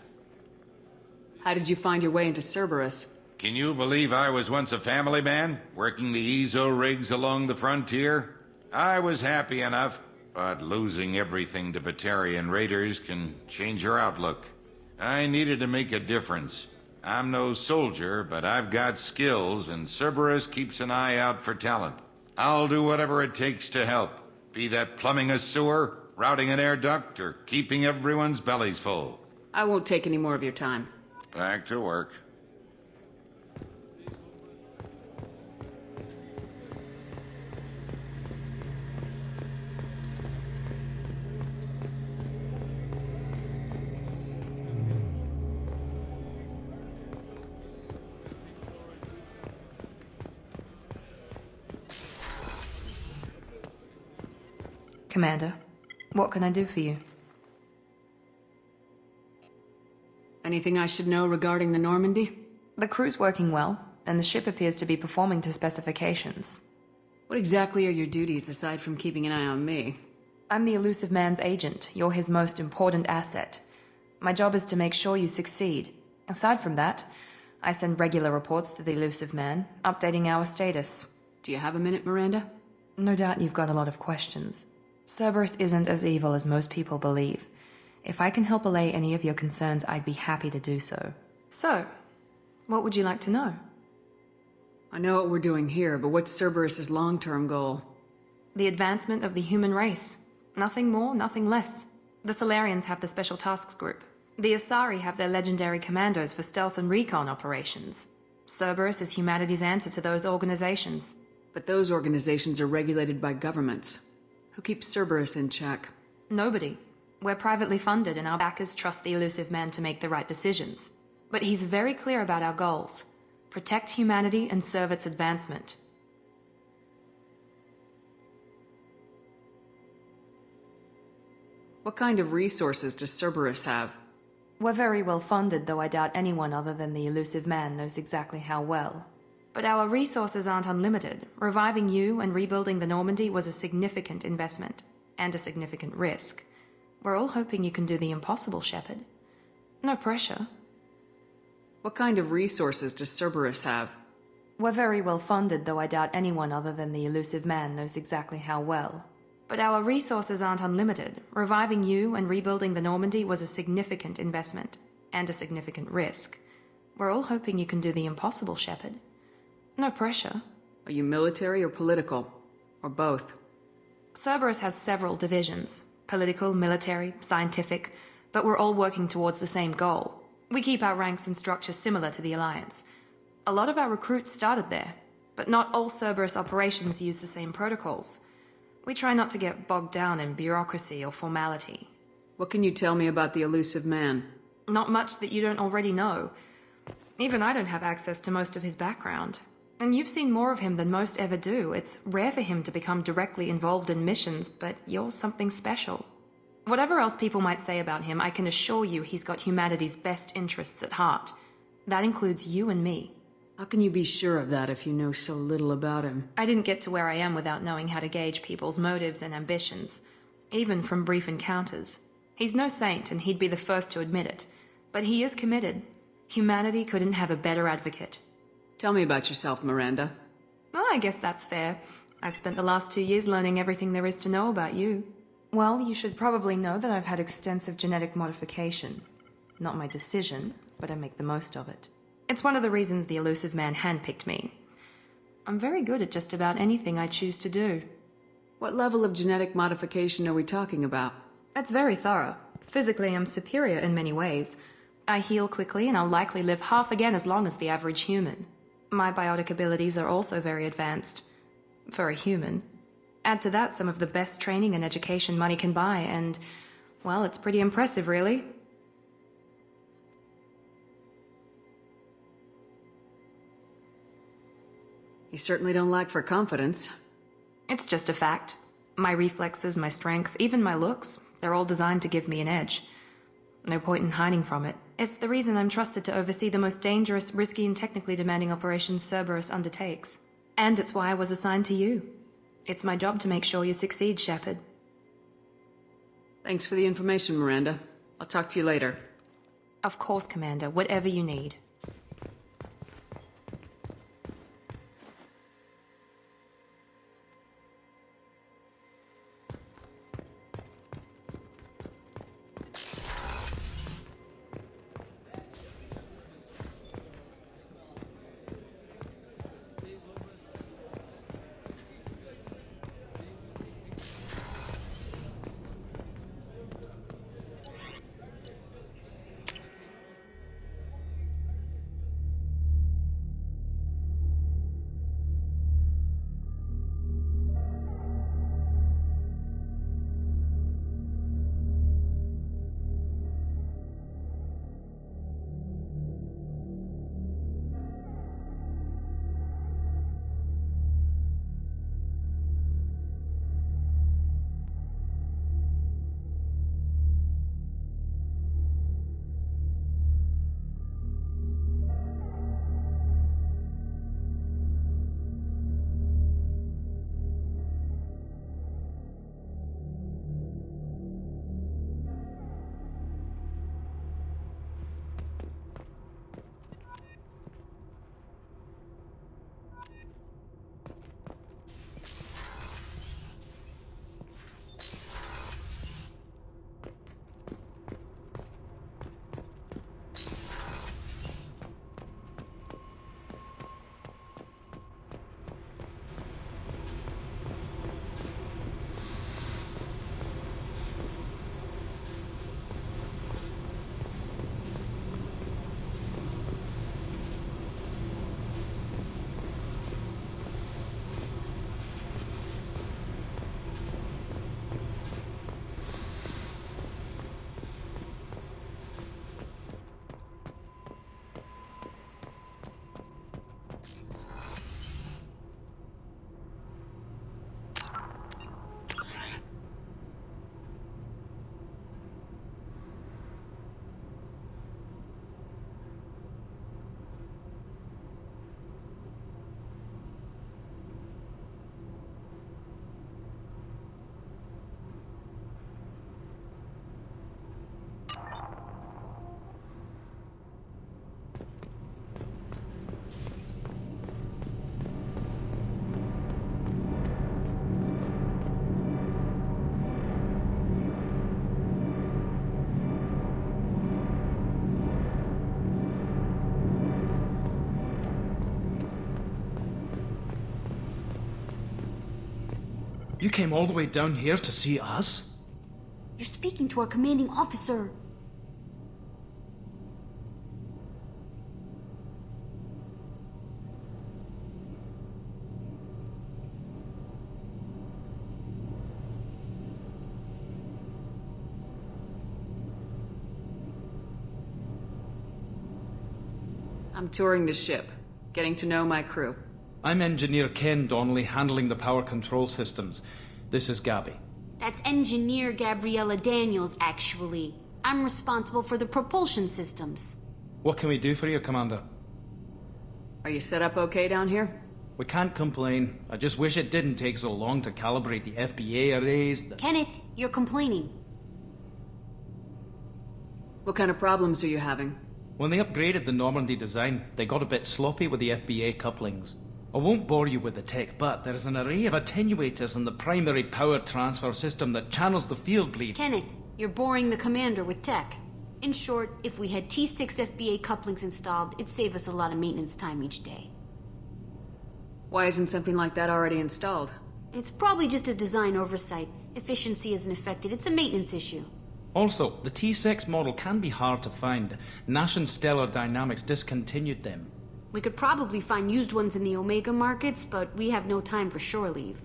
How did you find your way into Cerberus? Can you believe I was once a family man, working the EZO rigs along the frontier? I was happy enough, but losing everything to Batarian raiders can change your outlook. I needed to make a difference. I'm no soldier, but I've got skills, and Cerberus keeps an eye out for talent. I'll do whatever it takes to help, be that plumbing a sewer, routing an air duct, or keeping everyone's bellies full. I won't take any more of your time. Back to work. Commander, what can I do for you? Anything I should know regarding the Normandy? The crew's working well, and the ship appears to be performing to specifications. What exactly are your duties aside from keeping an eye on me? I'm the elusive man's agent. You're his most important asset. My job is to make sure you succeed. Aside from that, I send regular reports to the elusive man, updating our status. Do you have a minute, Miranda? No doubt you've got a lot of questions. Cerberus isn't as evil as most people believe. If I can help allay any of your concerns, I'd be happy to do so. So, what would you like to know? I know what we're doing here, but what's Cerberus's long-term goal? The advancement of the human race. Nothing more, nothing less. The Solarians have the Special Tasks Group. The Asari have their legendary commandos for stealth and recon operations. Cerberus is humanity's answer to those organizations. But those organizations are regulated by governments. Who keeps Cerberus in check? Nobody. We're privately funded and our backers trust the elusive man to make the right decisions. But he's very clear about our goals. Protect humanity and serve its advancement. What kind of resources does Cerberus have? We're very well funded, though I doubt anyone other than the elusive man knows exactly how well. But our resources aren't unlimited. Reviving you and rebuilding the Normandy was a significant investment, and a significant risk. We're all hoping you can do the impossible, Shepard. No pressure. What kind of resources does Cerberus have? We're very well funded, though I doubt anyone other than the elusive man knows exactly how well. But our resources aren't unlimited. Reviving you and rebuilding the Normandy was a significant investment, and a significant risk. We're all hoping you can do the impossible, Shepard. No pressure. Are you military or political? Or both? Cerberus has several divisions. Political, military, scientific, but we're all working towards the same goal. We keep our ranks and structure similar to the Alliance. A lot of our recruits started there, but not all Cerberus operations use the same protocols. We try not to get bogged down in bureaucracy or formality. What can you tell me about the elusive man? Not much that you don't already know. Even I don't have access to most of his background. And you've seen more of him than most ever do. It's rare for him to become directly involved in missions, but you're something special. Whatever else people might say about him, I can assure you he's got humanity's best interests at heart. That includes you and me. How can you be sure of that if you know so little about him? I didn't get to where I am without knowing how to gauge people's motives and ambitions, even from brief encounters. He's no saint, and he'd be the first to admit it. But he is committed. Humanity couldn't have a better advocate. Tell me about yourself, Miranda. Well, I guess that's fair. I've spent the last 2 years learning everything there is to know about you. Well, you should probably know that I've had extensive genetic modification. Not my decision, but I make the most of it. It's one of the reasons the elusive man handpicked me. I'm very good at just about anything I choose to do. What level of genetic modification are we talking about? It's very thorough. Physically, I'm superior in many ways. I heal quickly, and I'll likely live half again as long as the average human. My biotic abilities are also very advanced. For a human. Add to that some of the best training and education money can buy, and, well, it's pretty impressive, really. You certainly don't lack for confidence. It's just a fact. My reflexes, my strength, even my looks, they're all designed to give me an edge. No point in hiding from it. It's the reason I'm trusted to oversee the most dangerous, risky, and technically demanding operations Cerberus undertakes. And it's why I was assigned to you. It's my job to make sure you succeed, Shepard. Thanks for the information, Miranda. I'll talk to you later. Of course, Commander. Whatever you need. You came all the way down here to see us? You're speaking to our commanding officer. I'm touring the ship, getting to know my crew. I'm Engineer Ken Donnelly, handling the power control systems. This is Gabby. That's Engineer Gabriella Daniels, actually. I'm responsible for the propulsion systems. What can we do for you, Commander? Are you set up okay down here? We can't complain. I just wish it didn't take so long to calibrate the FBA arrays. Kenneth, you're complaining. What kind of problems are you having? When they upgraded the Normandy design, they got a bit sloppy with the FBA couplings. I won't bore you with the tech, but there is an array of attenuators in the primary power transfer system that channels the field bleed. Kenneth, you're boring the commander with tech. In short, if we had T6 FBA couplings installed, it'd save us a lot of maintenance time each day. Why isn't something like that already installed? It's probably just a design oversight. Efficiency isn't affected. It's a maintenance issue. Also, the T6 model can be hard to find. Nash and Stellar Dynamics discontinued them. We could probably find used ones in the Omega markets, but we have no time for shore leave.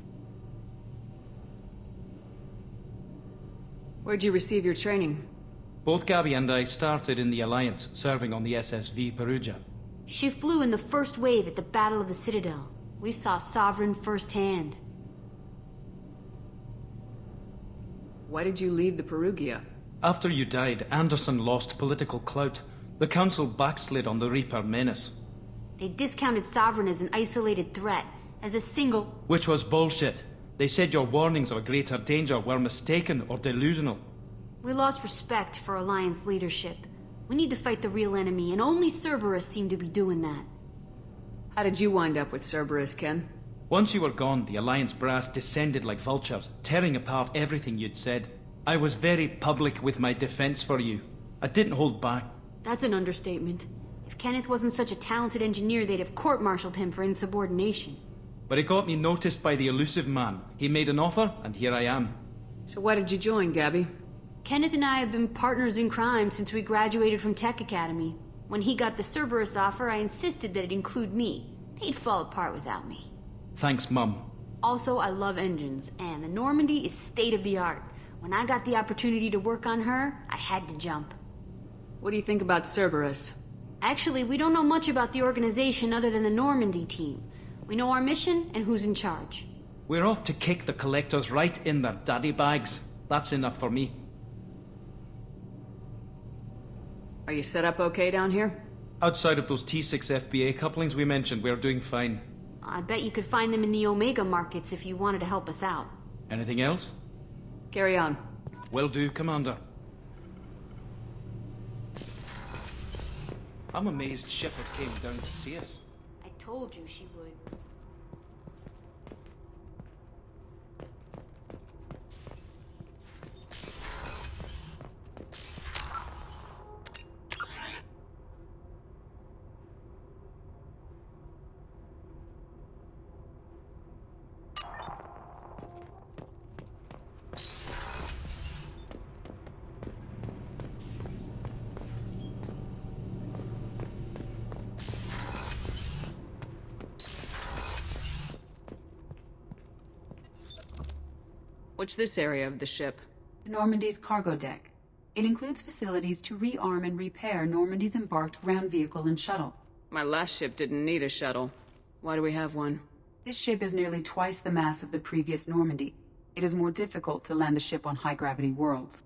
Where'd you receive your training? Both Gabby and I started in the Alliance, serving on the SSV Perugia. She flew in the first wave at the Battle of the Citadel. We saw Sovereign firsthand. Why did you leave the Perugia? After you died, Anderson lost political clout. The Council backslid on the Reaper menace. They discounted Sovereign as an isolated threat, as a single... Which was bullshit. They said your warnings of a greater danger were mistaken or delusional. We lost respect for Alliance leadership. We need to fight the real enemy, and only Cerberus seemed to be doing that. How did you wind up with Cerberus, Ken? Once you were gone, the Alliance brass descended like vultures, tearing apart everything you'd said. I was very public with my defense for you. I didn't hold back. That's an understatement. If Kenneth wasn't such a talented engineer, they'd have court-martialed him for insubordination. But it got me noticed by the elusive man. He made an offer, and here I am. So why did you join, Gabby? Kenneth and I have been partners in crime since we graduated from Tech Academy. When he got the Cerberus offer, I insisted that it include me. They'd fall apart without me. Thanks, Mum. Also, I love engines, and the Normandy is state-of-the-art. When I got the opportunity to work on her, I had to jump. What do you think about Cerberus? Actually, we don't know much about the organization other than the Normandy team. We know our mission and who's in charge. We're off to kick the Collectors right in their daddy bags. That's enough for me. Are you set up okay down here? Outside of those T6 FBA couplings we mentioned, we're doing fine. I bet you could find them in the Omega markets if you wanted to help us out. Anything else? Carry on. Will do, Commander. I'm amazed Shepard came down to see us. I told you she would. What's this area of the ship? The Normandy's cargo deck. It includes facilities to rearm and repair Normandy's embarked ground vehicle and shuttle. My last ship didn't need a shuttle. Why do we have one? This ship is nearly twice the mass of the previous Normandy. It is more difficult to land the ship on high-gravity worlds.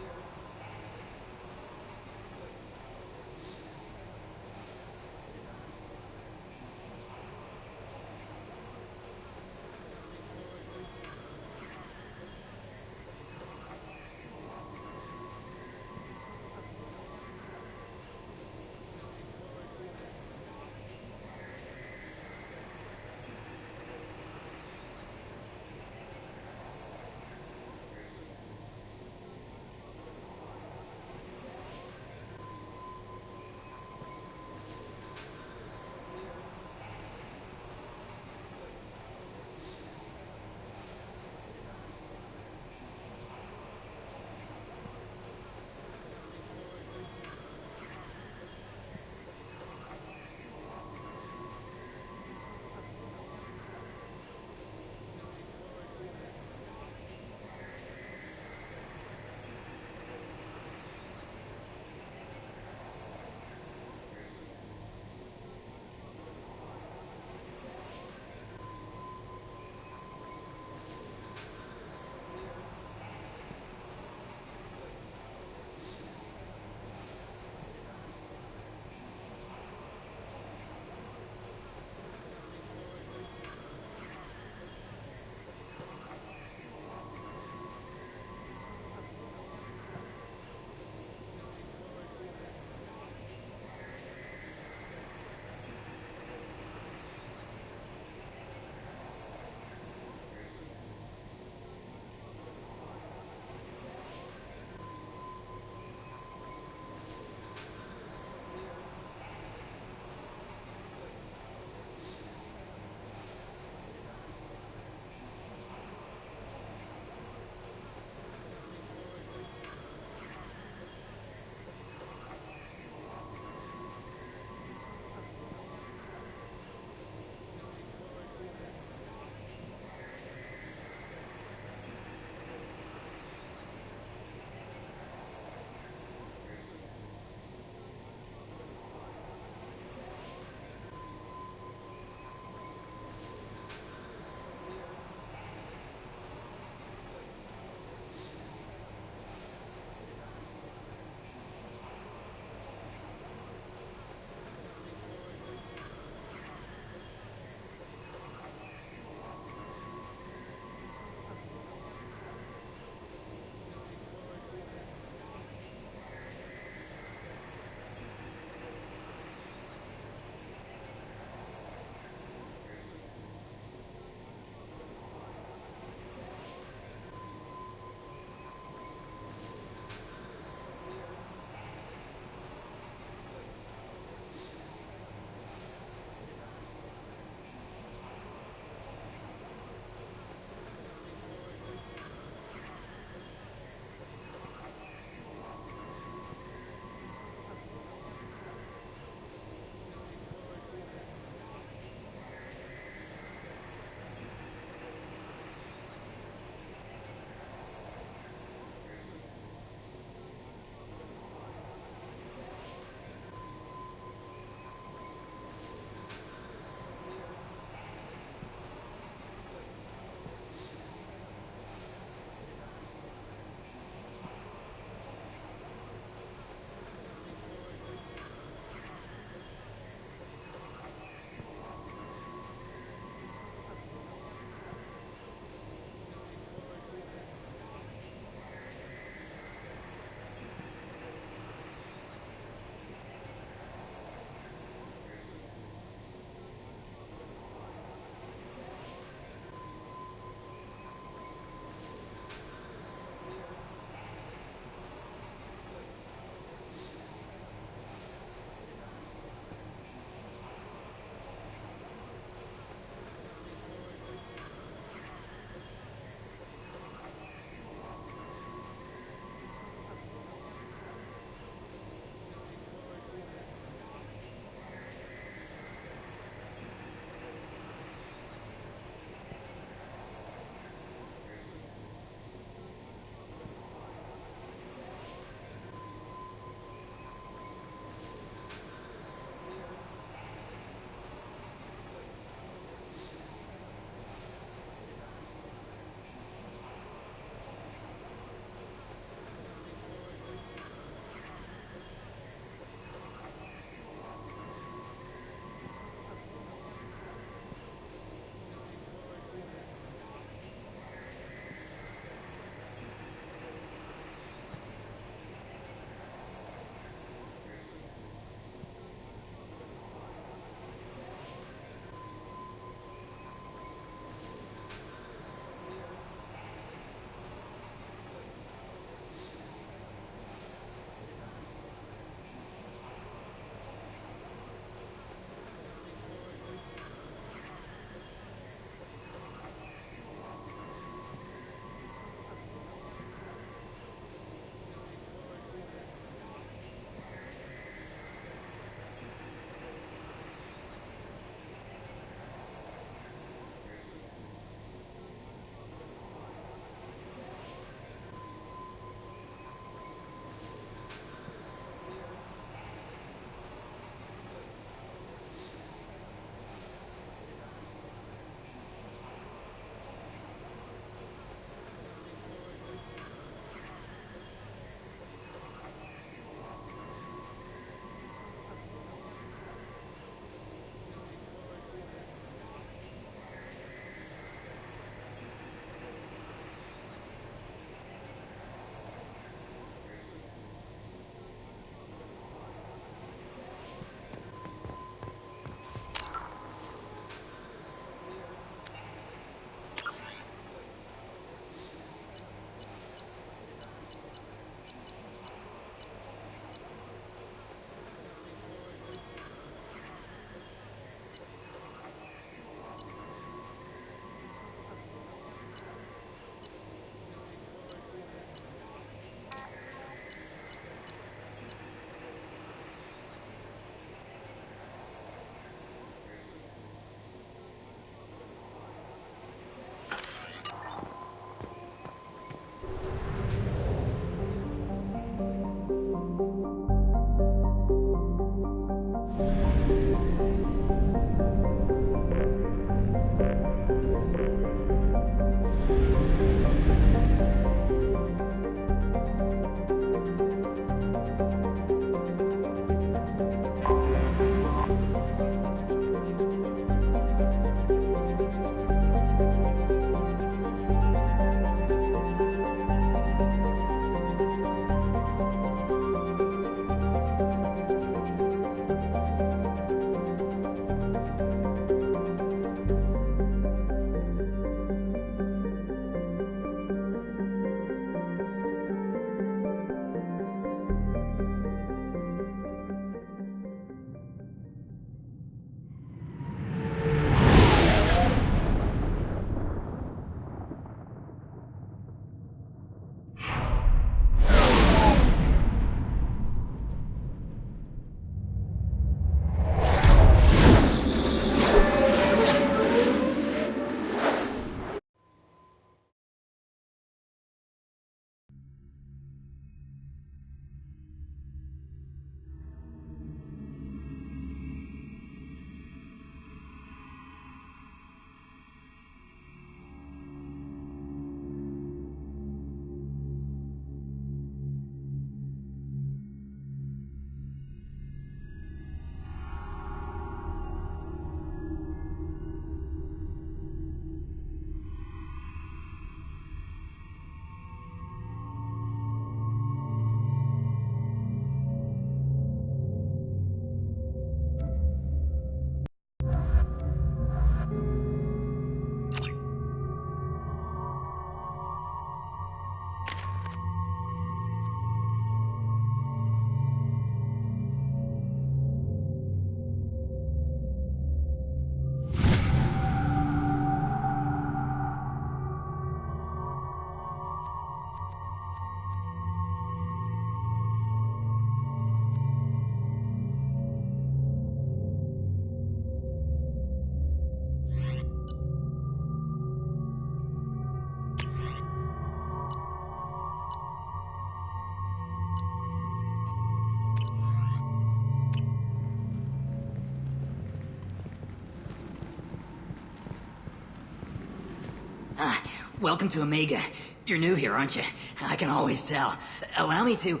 Welcome to Omega. You're new here, aren't you? I can always tell. Allow me to...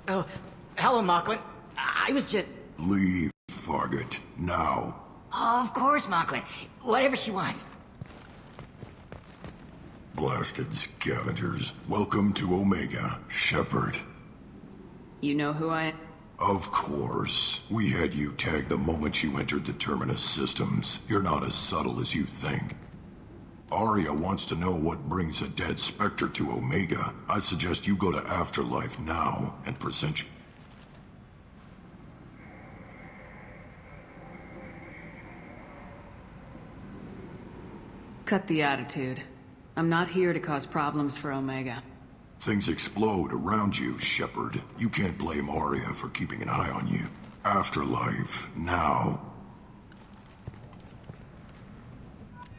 Oh, hello, Mocklin. I was just... Leave, Fargate. Now. Oh, of course, Mocklin. Whatever she wants. Blasted scavengers. Welcome to Omega, Shepard. You know who I am? Of course. We had you tagged the moment you entered the Terminus systems. You're not as subtle as you think. Arya wants to know what brings a dead Spectre to Omega. I suggest you go to Afterlife now and present you. Cut the attitude. I'm not here to cause problems for Omega. Things explode around you, Shepard. You can't blame Arya for keeping an eye on you. Afterlife, now.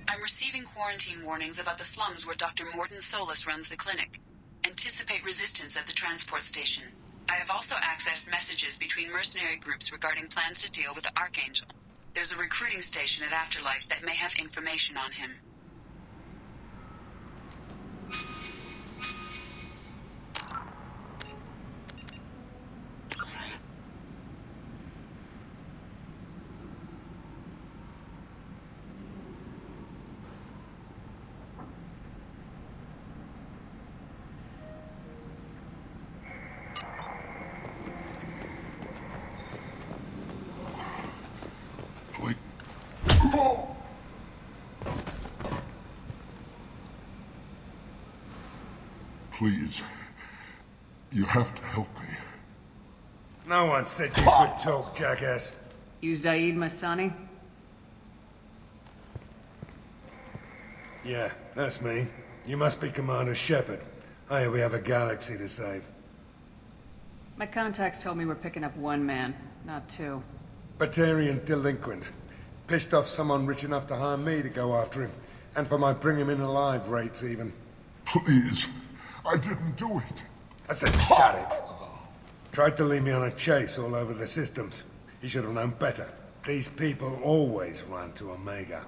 I'm receiving quarantine warnings about the slums where Dr. Morton Solus runs the clinic. Anticipate resistance at the transport station. I have also accessed messages between mercenary groups regarding plans to deal with the Archangel. There's a recruiting station at Afterlife that may have information on him. Please, you have to help me. No one said you could talk, jackass. You Zaid Masani? Yeah, that's me. You must be Commander Shepard. I hear we have a galaxy to save. My contacts told me we're picking up one man, not two. Batarian delinquent. Pissed off someone rich enough to hire me to go after him. And for my bring him in alive rates, even. Please, I didn't do it. I said shut it. Tried to lead me on a chase all over the systems. He should have known better. These people always run to Omega.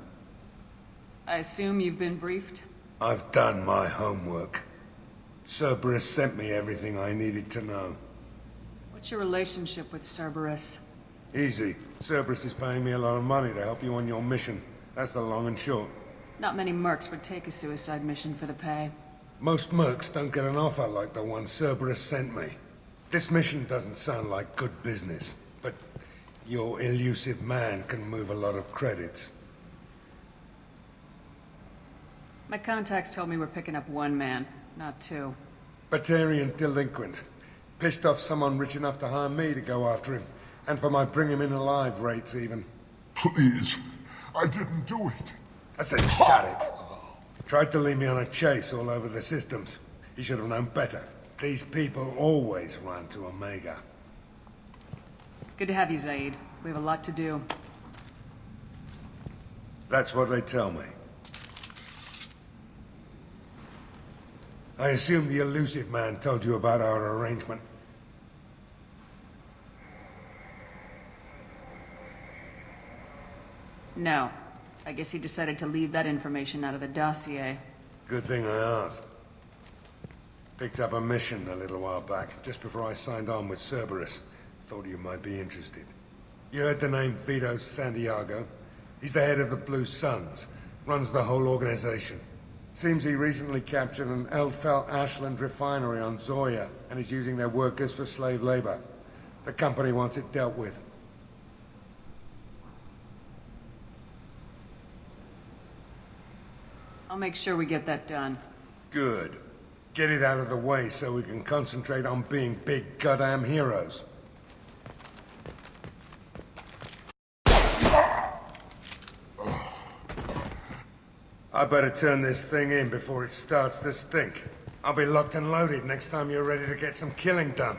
I assume you've been briefed? I've done my homework. Cerberus sent me everything I needed to know. What's your relationship with Cerberus? Easy. Cerberus is paying me a lot of money to help you on your mission. That's the long and short. Not many mercs would take a suicide mission for the pay. Most mercs don't get an offer like the one Cerberus sent me. This mission doesn't sound like good business, but your elusive man can move a lot of credits. My contacts told me we're picking up one man, not two. Batarian delinquent. Pissed off someone rich enough to hire me to go after him. And for my bring him in alive rates, even. Please, I didn't do it. I said shut it. Tried to lead me on a chase all over the systems. He should have known better. These people always run to Omega. Good to have you, Zaid. We have a lot to do. That's what they tell me. I assume the elusive man told you about our arrangement. No. I guess he decided to leave that information out of the dossier. Good thing I asked. Picked up a mission a little while back, just before I signed on with Cerberus. Thought you might be interested. You heard the name Vito Santiago? He's the head of the Blue Suns. Runs the whole organization. Seems he recently captured an Eldfell Ashland refinery on Zoya, and is using their workers for slave labor. The company wants it dealt with. I'll make sure we get that done. Good. Get it out of the way so we can concentrate on being big goddamn heroes. I better turn this thing in before it starts to stink. I'll be locked and loaded next time you're ready to get some killing done.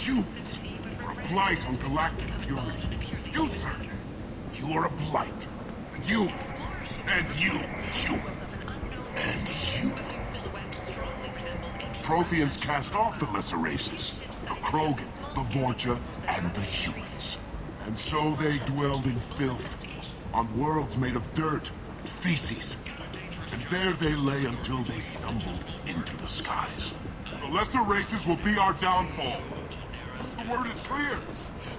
humans are a blight on galactic purity. You, sir, you are a blight. And you, human. And you. Protheans cast off the lesser races, the Krogan, the Vorcha, and the humans. And so they dwelled in filth, on worlds made of dirt and feces. And there they lay until they stumbled into the skies. The lesser races will be our downfall. The word is clear.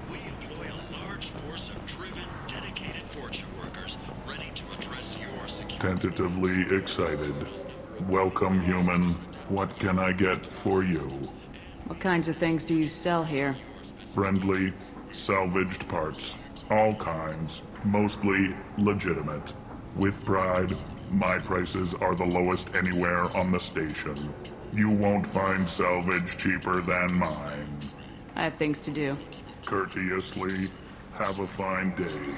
We employ a large force of driven, dedicated Vorcha workers ready to address your security. Tentatively excited. Welcome, human. What can I get for you? What kinds of things do you sell here? Friendly, salvaged parts. All kinds. Mostly legitimate. With pride, my prices are the lowest anywhere on the station. You won't find salvage cheaper than mine. I have things to do. Courteously, have a fine day.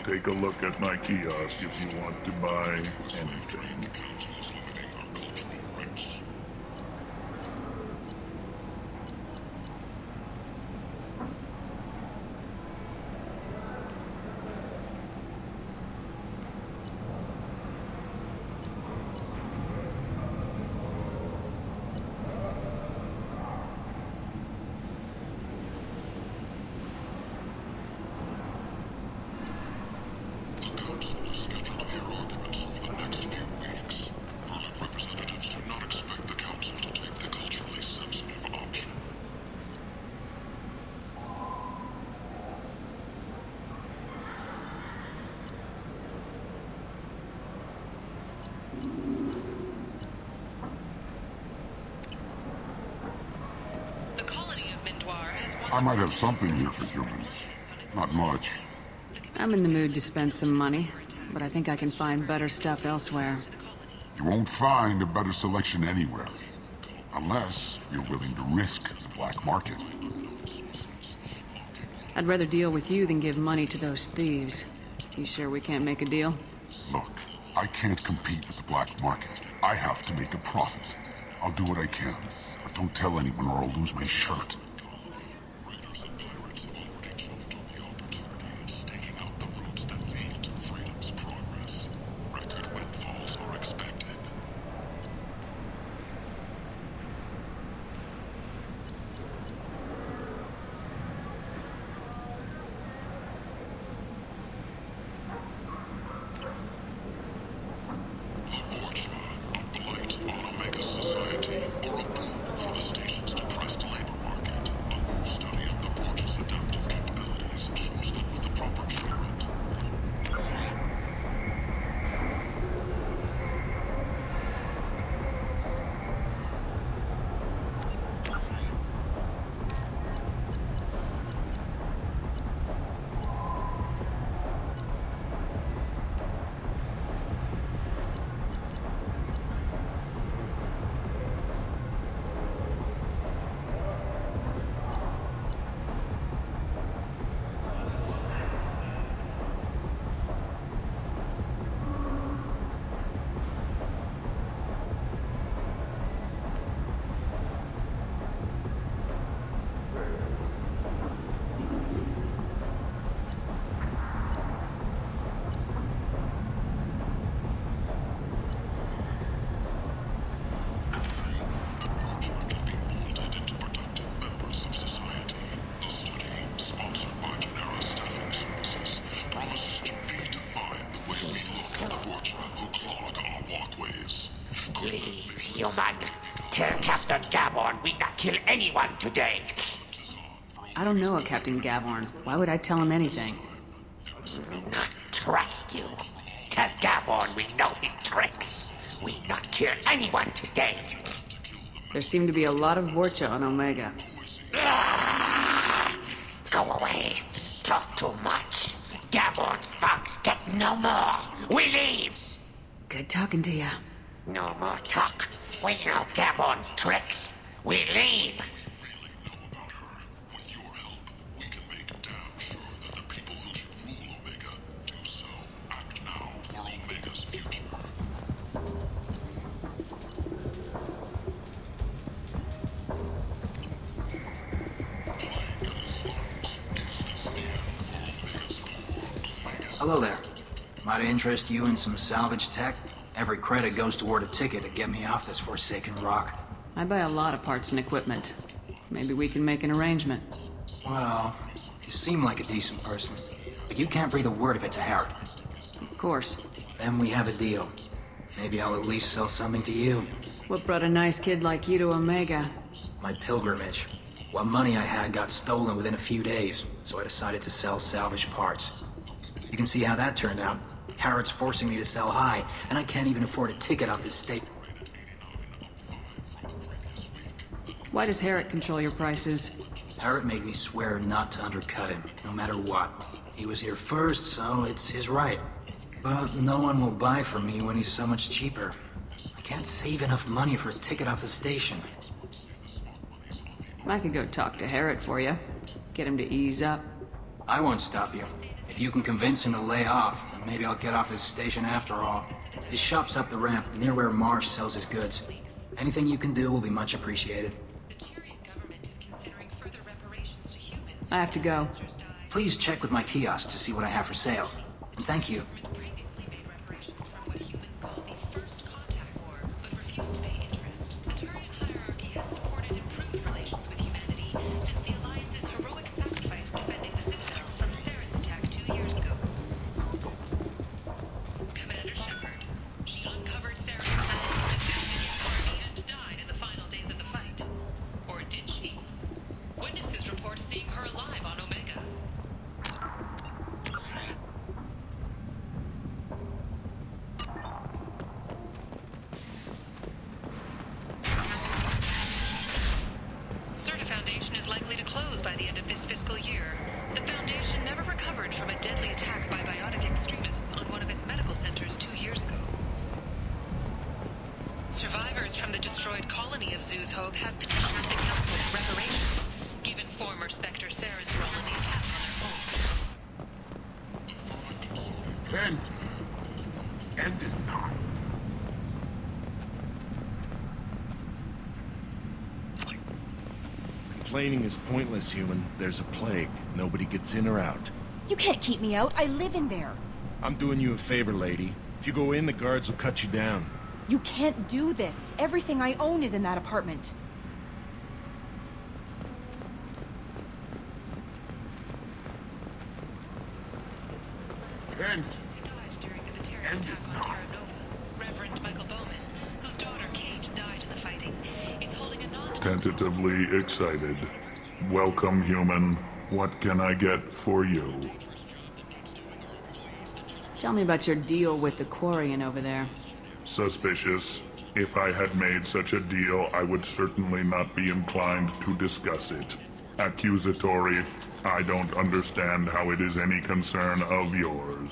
Take a look at my kiosk if you want to buy anything. I might have something here for humans. Not much. I'm in the mood to spend some money, but I think I can find better stuff elsewhere. You won't find a better selection anywhere. Unless you're willing to risk the black market. I'd rather deal with you than give money to those thieves. You sure we can't make a deal? Look, I can't compete with the black market. I have to make a profit. I'll do what I can, but don't tell anyone or I'll lose my shirt. Leave, human. Tell Captain Gavorn we not kill anyone today. I don't know a Captain Gavorn. Why would I tell him anything? Not trust you. Tell Gavorn we know his tricks. We not kill anyone today. There seem to be a lot of Vorcha on Omega. Go away. Talk too much. Gavorn's thugs get no more. We leave. Good talking to you. No more talk. We know Gavorn's tricks. We leave. Hello there. Might interest you in some salvage tech? Every credit goes toward a ticket to get me off this forsaken rock. I buy a lot of parts and equipment. Maybe we can make an arrangement. Well, you seem like a decent person, but you can't breathe a word of it to Harrod. Of course. Then we have a deal. Maybe I'll at least sell something to you. What brought a nice kid like you to Omega? My pilgrimage. What money I had got stolen within a few days, so I decided to sell salvaged parts. You can see how that turned out. Harrod's forcing me to sell high, and I can't even afford a ticket off this state. Why does Harrod control your prices? Harrod made me swear not to undercut him, no matter what. He was here first, so it's his right. But no one will buy from me when he's so much cheaper. I can't save enough money for a ticket off the station. I could go talk to Harrod for you. Get him to ease up. I won't stop you. If you can convince him to lay off, then maybe I'll get off this station after all. His shop's up the ramp, near where Marsh sells his goods. Anything you can do will be much appreciated. I have to go. Please check with my kiosk to see what I have for sale. And thank you. Survivors from the destroyed colony of Zoo's Hope have petitioned the Council for reparations, given former Spectre Saren's role in the attack on their home. End. End is not. Complaining is pointless, human. There's a plague. Nobody gets in or out. You can't keep me out. I live in there. I'm doing you a favor, lady. If you go in, the guards will cut you down. You can't do this. Everything I own is in that apartment. End. End is not. Reverend Michael Bowman, whose daughter Kate died in the fighting, is holding a Tentatively excited. Welcome, human. What can I get for you? Tell me about your deal with the Quarian over there. Suspicious. If I had made such a deal, I would certainly not be inclined to discuss it. Accusatory. I don't understand how it is any concern of yours.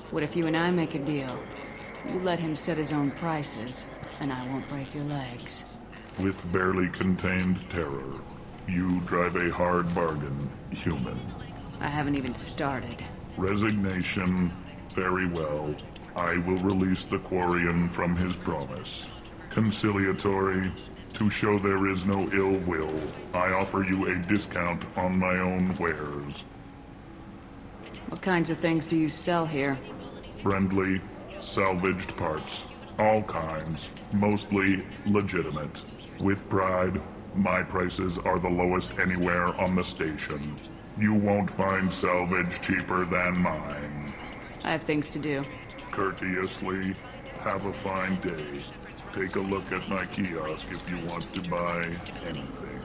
What if you and I make a deal? You let him set his own prices, and I won't break your legs. With barely contained terror, you drive a hard bargain, human. I haven't even started. Resignation. Very well. I will release the Quarian from his promise. Conciliatory. To show there is no ill will, I offer you a discount on my own wares. What kinds of things do you sell here? Friendly, salvaged parts. All kinds. Mostly legitimate. With pride, my prices are the lowest anywhere on the station. You won't find salvage cheaper than mine. I have things to do. Courteously, have a fine day. Take a look at my kiosk if you want to buy anything.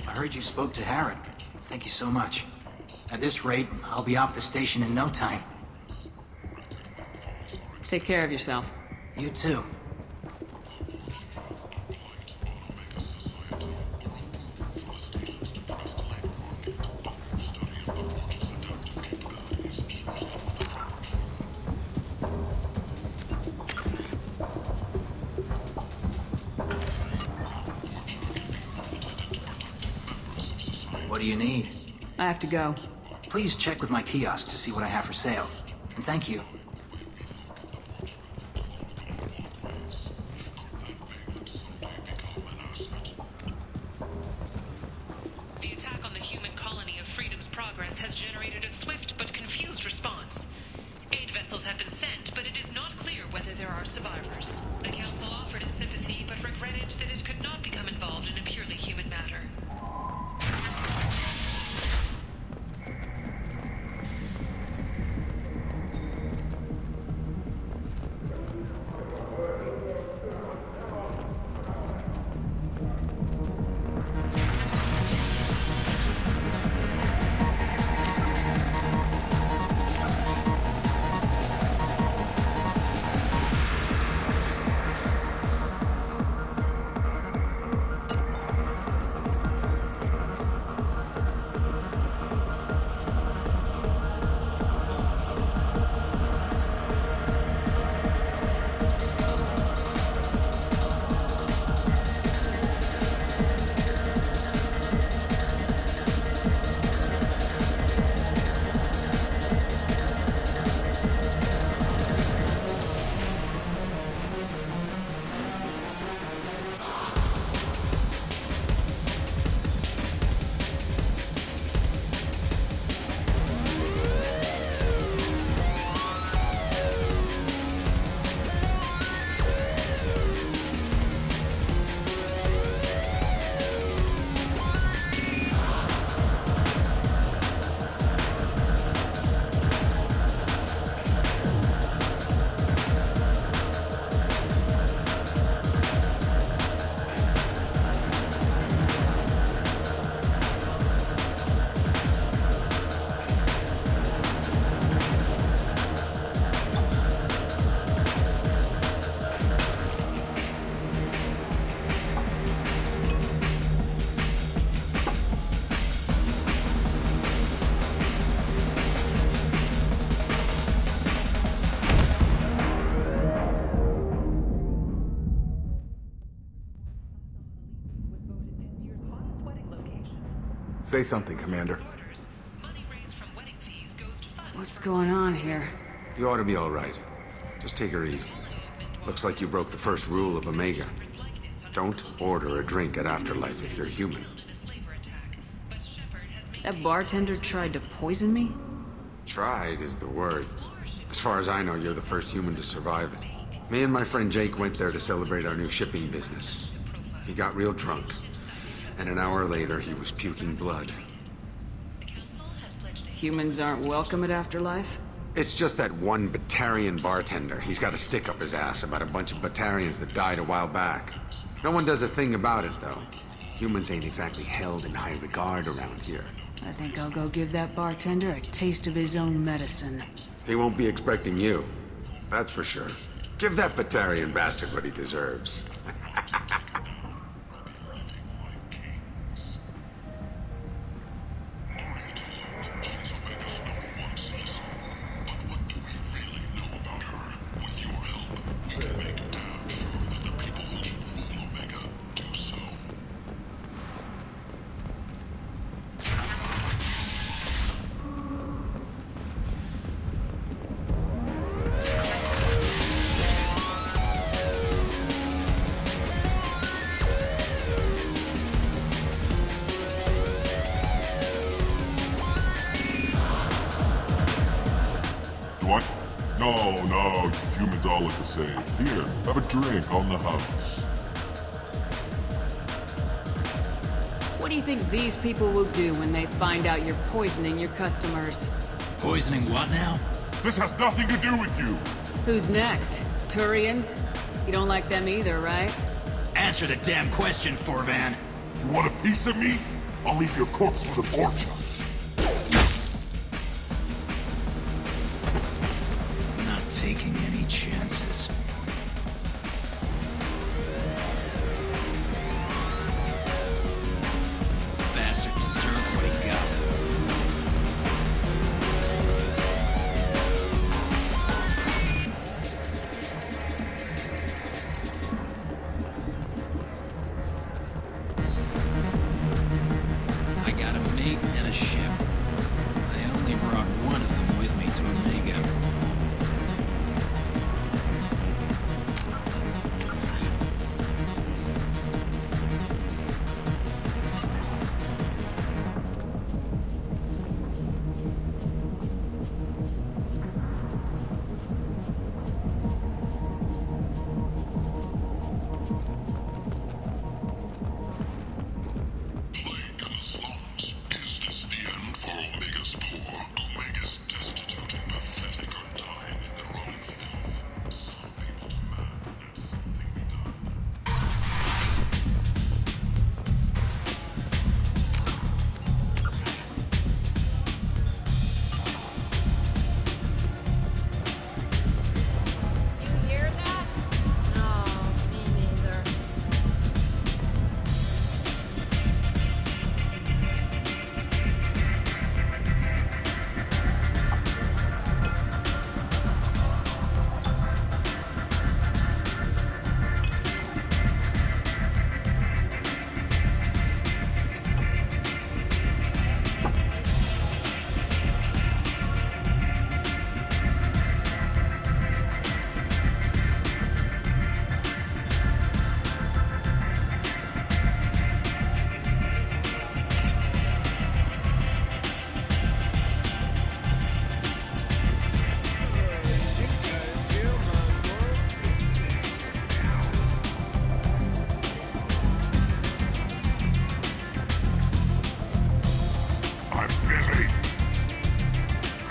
I heard you spoke to Harrod. Thank you so much. At this rate, I'll be off the station in no time. Take care of yourself. You too. What do you need? I have to go. Please check with my kiosk to see what I have for sale. And thank you. The attack on the human colony of Freedom's Progress has generated a swift but confused response. Aid vessels have been sent, but it is not clear whether there are survivors. The Council offered its sympathy, but regretted that it could not become involved in a purely human matter. Say something, Commander. What's going on here? You ought to be all right. Just take her easy. Looks like you broke the first rule of Omega. Don't order a drink at Afterlife if you're human. That bartender tried to poison me? Tried is the word. As far as I know, you're the first human to survive it. Me and my friend Jake went there to celebrate our new shipping business. He got real drunk, and an hour later he was puking blood. Humans aren't welcome at Afterlife? It's just that one Batarian bartender. He's got a stick up his ass about a bunch of Batarians that died a while back. No one does a thing about it, though. Humans ain't exactly held in high regard around here. I think I'll go give that bartender a taste of his own medicine. He won't be expecting you. That's for sure. Give that Batarian bastard what he deserves. What? No, humans all look the same. Here, have a drink on the house. What do you think these people will do when they find out you're poisoning your customers? Poisoning what now? This has nothing to do with you! Who's next? Turians? You don't like them either, right? Answer the damn question, Forvan. You want a piece of me? I'll leave your corpse for the fortune. Not taking any chances. Bastard deserved what he got. I got a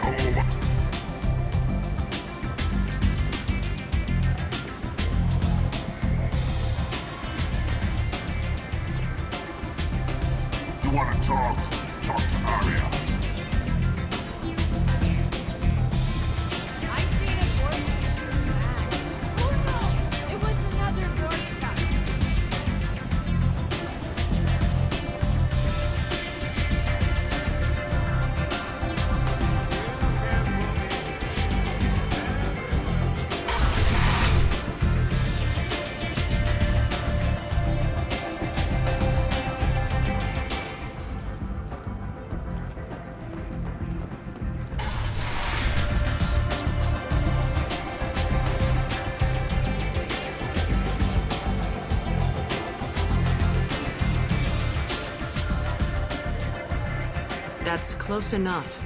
You want to talk? Talk to Arya. I seen a Vortex shooting back. Oh no! It was another Vortex. That's close enough.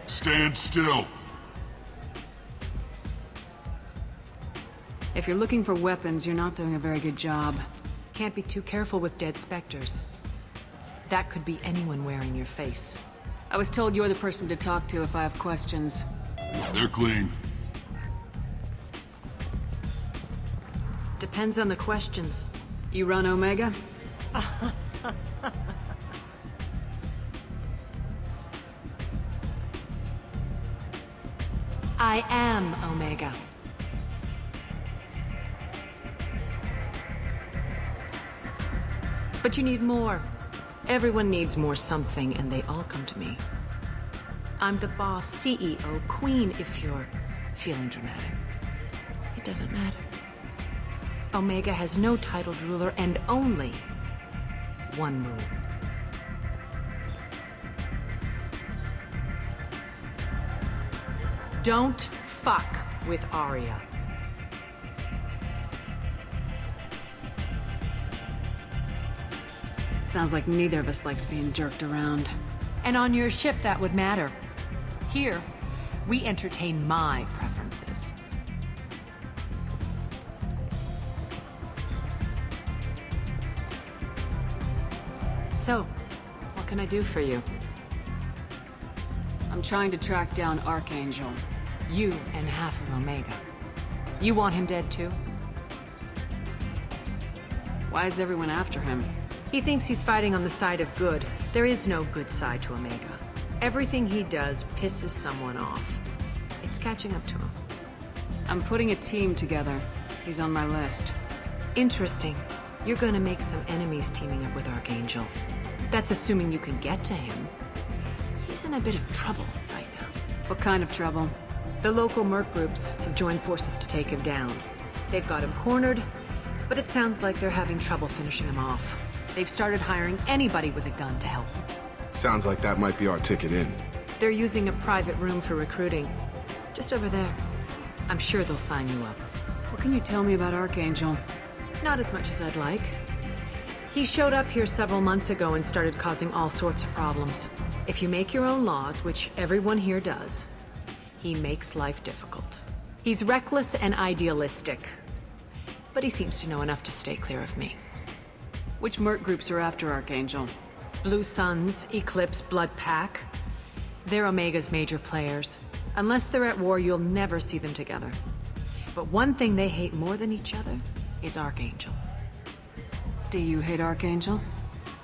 Stand still. If you're looking for weapons, you're not doing a very good job. Can't be too careful with dead specters. That could be anyone wearing your face. I was told you're the person to talk to if I have questions. They're clean. Depends on the questions. You run Omega? I am Omega. But you need more. Everyone needs more something, and they all come to me. I'm the boss, CEO, queen, if you're feeling dramatic. It doesn't matter. Omega has no titled ruler and only one rule. Don't fuck with Arya. Sounds like neither of us likes being jerked around. And on your ship, that would matter. Here, we entertain my preferences. So, what can I do for you? I'm trying to track down Archangel. You and half of Omega. You want him dead too? Why is everyone after him? He thinks he's fighting on the side of good. There is no good side to Omega. Everything he does pisses someone off. It's catching up to him. I'm putting a team together. He's on my list. Interesting. You're gonna make some enemies teaming up with Archangel. That's assuming you can get to him. He's in a bit of trouble right now. What kind of trouble? The local merc groups have joined forces to take him down. They've got him cornered, but it sounds like they're having trouble finishing him off. They've started hiring anybody with a gun to help them. Sounds like that might be our ticket in. They're using a private room for recruiting. Just over there. I'm sure they'll sign you up. What can you tell me about Archangel? Not as much as I'd like. He showed up here several months ago and started causing all sorts of problems. If you make your own laws, which everyone here does, he makes life difficult. He's reckless and idealistic. But he seems to know enough to stay clear of me. Which merc groups are after Archangel? Blue Suns, Eclipse, Blood Pack. They're Omega's major players. Unless they're at war, you'll never see them together. But one thing they hate more than each other is Archangel. Do you hate Archangel?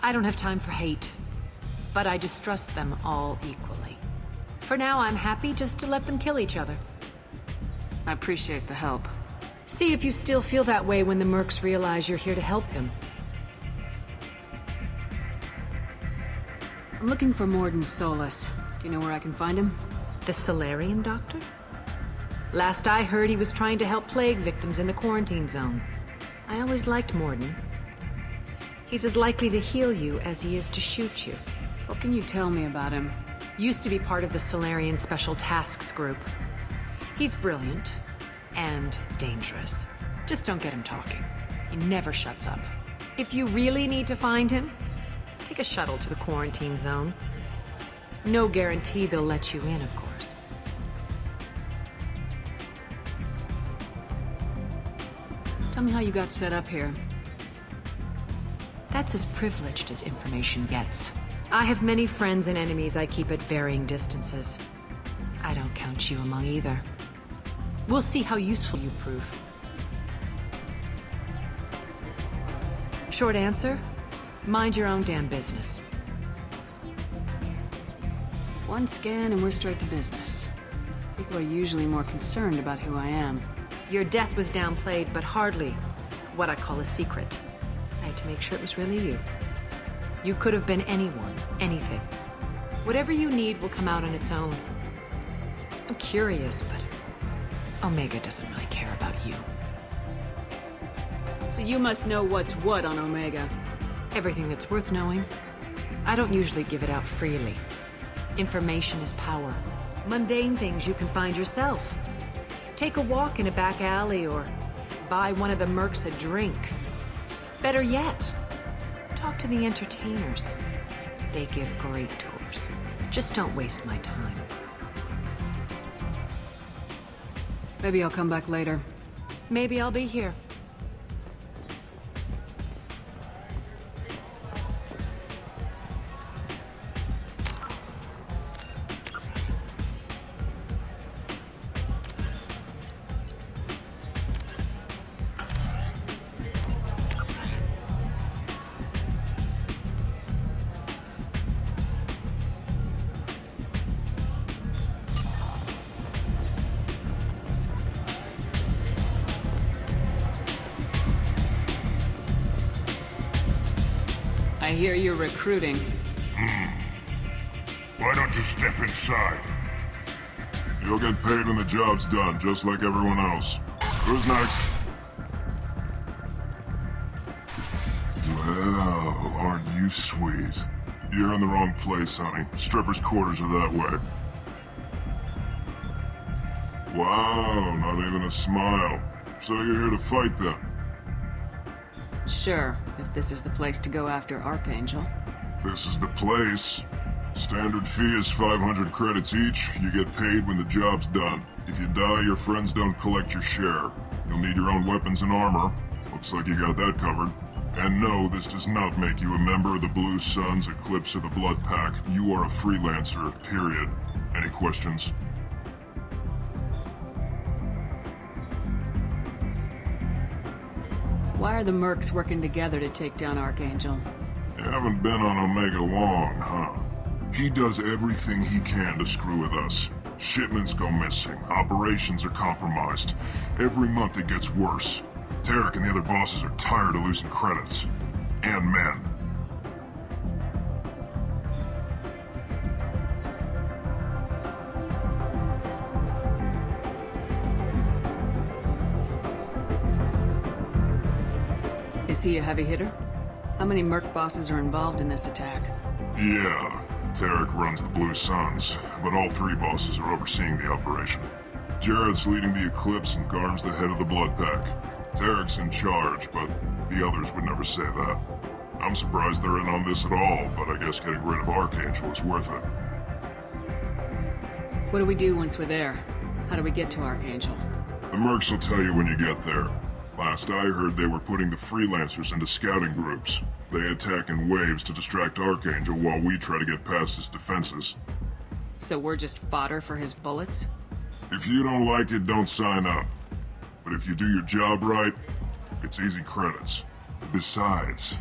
I don't have time for hate. But I distrust them all equally. For now, I'm happy just to let them kill each other. I appreciate the help. See if you still feel that way when the mercs realize you're here to help him. I'm looking for Morden Solus. Do you know where I can find him? The Solarian doctor? Last I heard, he was trying to help plague victims in the quarantine zone. I always liked Morden. He's as likely to heal you as he is to shoot you. What can you tell me about him? Used to be part of the Solarian Special Tasks Group. He's brilliant and dangerous. Just don't get him talking. He never shuts up. If you really need to find him, take a shuttle to the quarantine zone. No guarantee they'll let you in, of course. Tell me how you got set up here. That's as privileged as information gets. I have many friends and enemies I keep at varying distances. I don't count you among either. We'll see how useful you prove. Short answer? Mind your own damn business. One scan and we're straight to business. People are usually more concerned about who I am. Your death was downplayed, but hardly what I call a secret. I had to make sure it was really you. You could have been anyone, anything. Whatever you need will come out on its own. I'm curious, but Omega doesn't really care about you. So you must know what's what on Omega. Everything that's worth knowing. I don't usually give it out freely. Information is power. Mundane things you can find yourself. Take a walk in a back alley or buy one of the mercs a drink. Better yet, talk to the entertainers. They give great tours. Just don't waste my time. Maybe I'll come back later. Maybe I'll be here. I hear you're recruiting. Why don't you step inside? You'll get paid when the job's done, just like everyone else. Who's next? Well, aren't you sweet? You're in the wrong place, honey. Strippers' quarters are that way. Wow, not even a smile. So you're here to fight then? Sure, if this is the place to go after Archangel. This is the place. Standard fee is 500 credits each. You get paid when the job's done. If you die, your friends don't collect your share. You'll need your own weapons and armor. Looks like you got that covered. And no, this does not make you a member of the Blue Suns, Eclipse, or the Blood Pack. You are a freelancer, period. Any questions? Why are the mercs working together to take down Archangel? You haven't been on Omega long, huh? He does everything he can to screw with us. Shipments go missing, operations are compromised. Every month it gets worse. Tarek and the other bosses are tired of losing credits. And men. Is he a heavy hitter? How many merc bosses are involved in this attack? Yeah, Tarek runs the Blue Suns, but all three bosses are overseeing the operation. Jared's leading the Eclipse and Garm's the head of the Blood Pack. Tarek's in charge, but the others would never say that. I'm surprised they're in on this at all, but I guess getting rid of Archangel is worth it. What do we do once we're there? How do we get to Archangel? The mercs will tell you when you get there. Last I heard, they were putting the freelancers into scouting groups. They attack in waves to distract Archangel while we try to get past his defenses. So we're just fodder for his bullets? If you don't like it, don't sign up. But if you do your job right, it's easy credits. Besides,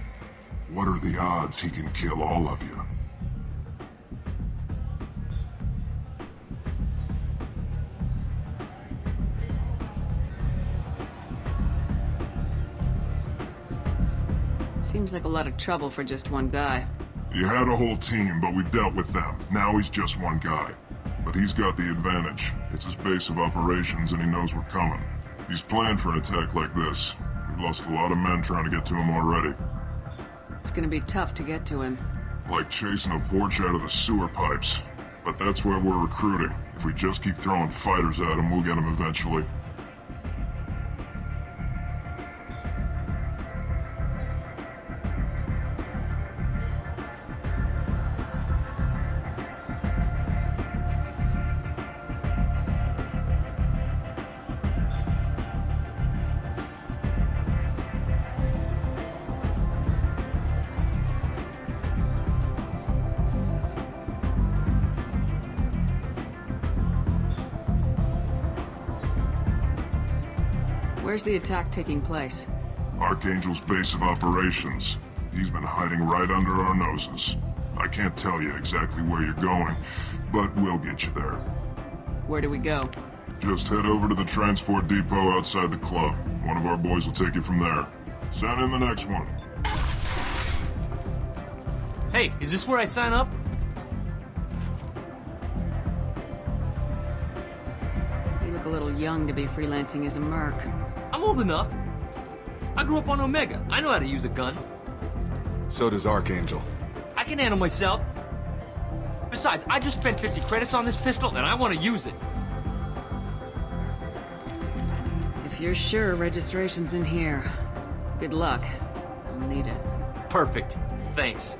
what are the odds he can kill all of you? Seems like a lot of trouble for just one guy. You had a whole team, but we've dealt with them. Now he's just one guy. But he's got the advantage. It's his base of operations and he knows we're coming. He's planned for an attack like this. We've lost a lot of men trying to get to him already. It's gonna be tough to get to him. Like chasing a Vorch out of the sewer pipes. But that's why we're recruiting. If we just keep throwing fighters at him, we'll get him eventually. Where's the attack taking place? Archangel's base of operations. He's been hiding right under our noses. I can't tell you exactly where you're going, but we'll get you there. Where do we go? Just head over to the transport depot outside the club. One of our boys will take you from there. Send in the next one. Hey, is this where I sign up? You look a little young to be freelancing as a merc. I'm old enough. I grew up on Omega. I know how to use a gun. So does Archangel. I can handle myself. Besides, I just spent 50 credits on this pistol, and I want to use it. If you're sure registration's in here, good luck. I'll need it. Perfect. Thanks.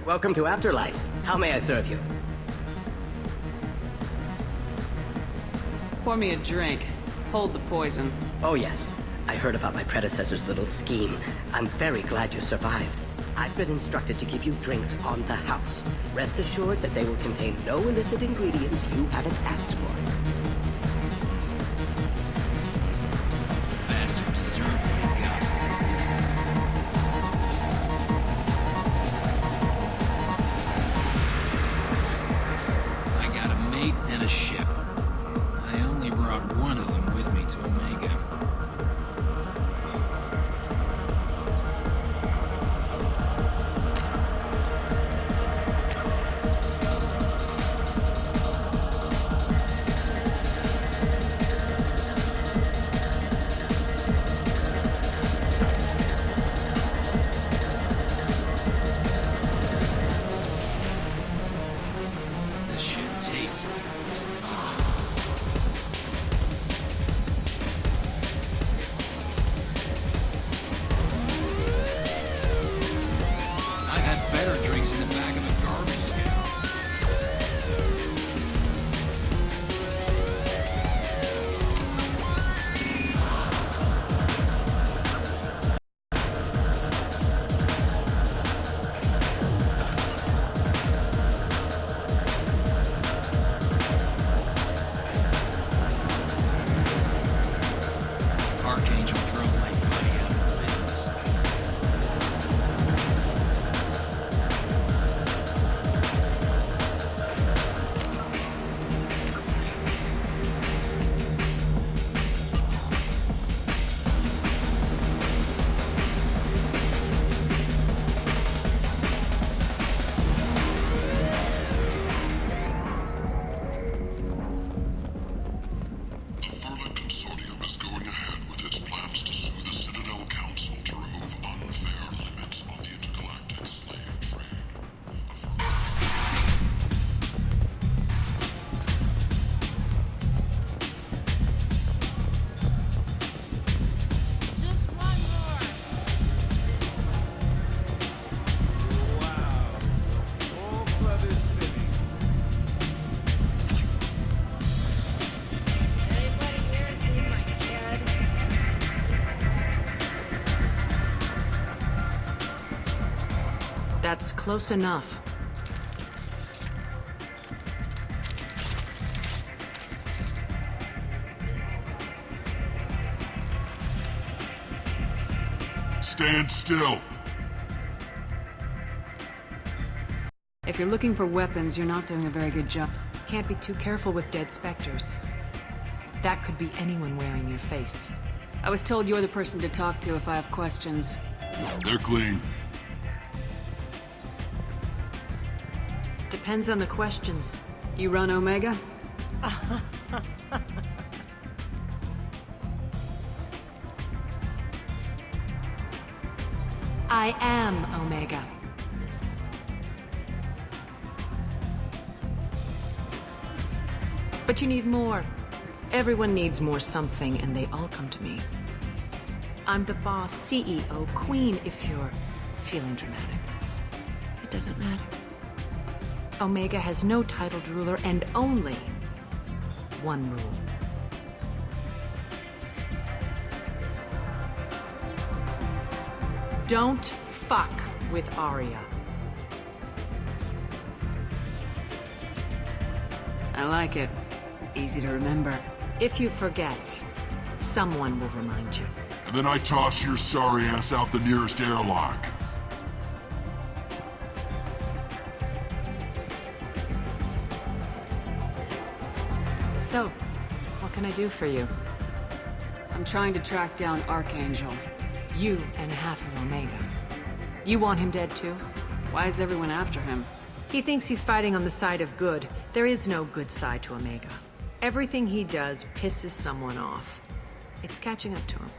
Welcome to Afterlife. How may I serve you? Pour me a drink. Hold the poison. Oh yes. I heard about my predecessor's little scheme. I'm very glad you survived. I've been instructed to give you drinks on the house. Rest assured that they will contain no illicit ingredients you haven't asked for. Bastard deserved what he got. I got a mate and a ship. I only brought one of them with me to Omega. That's close enough. Stand still. If you're looking for weapons, you're not doing a very good job. Can't be too careful with dead specters. That could be anyone wearing your face. I was told you're the person to talk to if I have questions. They're clean. Depends on the questions. You run Omega? I am Omega. But you need more. Everyone needs more something, and they all come to me. I'm the boss, CEO, queen, if you're feeling dramatic. It doesn't matter. Omega has no titled ruler and only one rule. Don't fuck with Arya. I like it. Easy to remember. If you forget, someone will remind you. And then I toss your sorry ass out the nearest airlock. So, what can I do for you? I'm trying to track down Archangel. You and half of Omega. You want him dead too? Why is everyone after him? He thinks he's fighting on the side of good. There is no good side to Omega. Everything he does pisses someone off. It's catching up to him.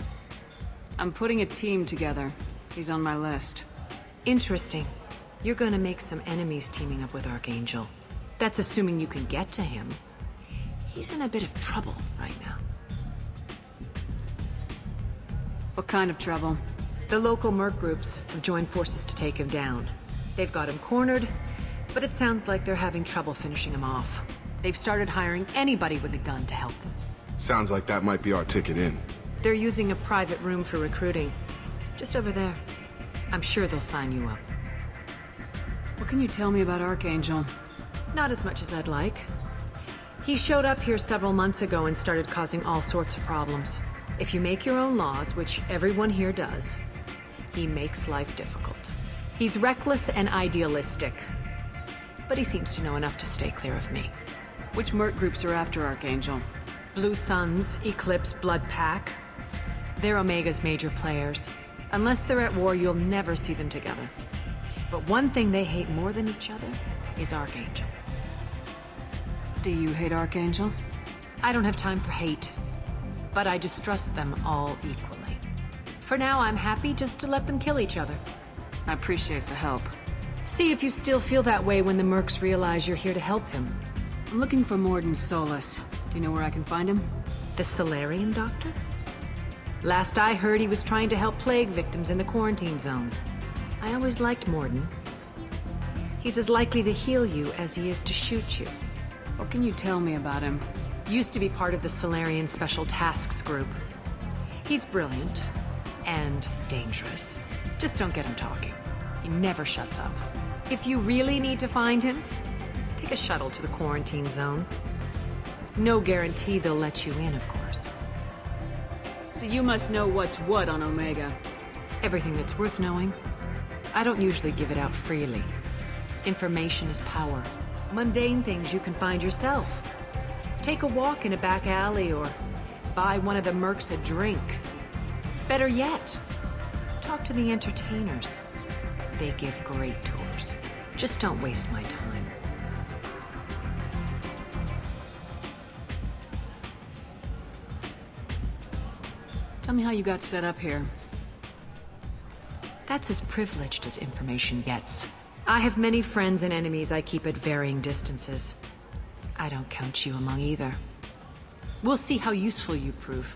I'm putting a team together. He's on my list. Interesting. You're gonna make some enemies teaming up with Archangel. That's assuming you can get to him. He's in a bit of trouble right now. What kind of trouble? The local merc groups have joined forces to take him down. They've got him cornered, but it sounds like they're having trouble finishing him off. They've started hiring anybody with a gun to help them. Sounds like that might be our ticket in. They're using a private room for recruiting. Just over there. I'm sure they'll sign you up. What can you tell me about Archangel? Not as much as I'd like. He showed up here several months ago and started causing all sorts of problems. If you make your own laws, which everyone here does, he makes life difficult. He's reckless and idealistic. But he seems to know enough to stay clear of me. Which merc groups are after Archangel? Blue Suns, Eclipse, Blood Pack. They're Omega's major players. Unless they're at war, you'll never see them together. But one thing they hate more than each other is Archangel. Do you hate Archangel? I don't have time for hate. But I distrust them all equally. For now, I'm happy just to let them kill each other. I appreciate the help. See if you still feel that way when the mercs realize you're here to help him. I'm looking for Morden Solus. Do you know where I can find him? The Solarian doctor? Last I heard, he was trying to help plague victims in the quarantine zone. I always liked Morden. He's as likely to heal you as he is to shoot you. What can you tell me about him? Used to be part of the Solarian Special Tasks Group. He's brilliant and dangerous. Just don't get him talking. He never shuts up. If you really need to find him, take a shuttle to the quarantine zone. No guarantee they'll let you in, of course. So you must know what's what on Omega. Everything that's worth knowing. I don't usually give it out freely. Information is power. Mundane things you can find yourself. Take a walk in a back alley or buy one of the mercs a drink. Better yet, talk to the entertainers. They give great tours. Just don't waste my time. Tell me how you got set up here. That's as privileged as information gets. I have many friends and enemies I keep at varying distances. I don't count you among either. We'll see how useful you prove.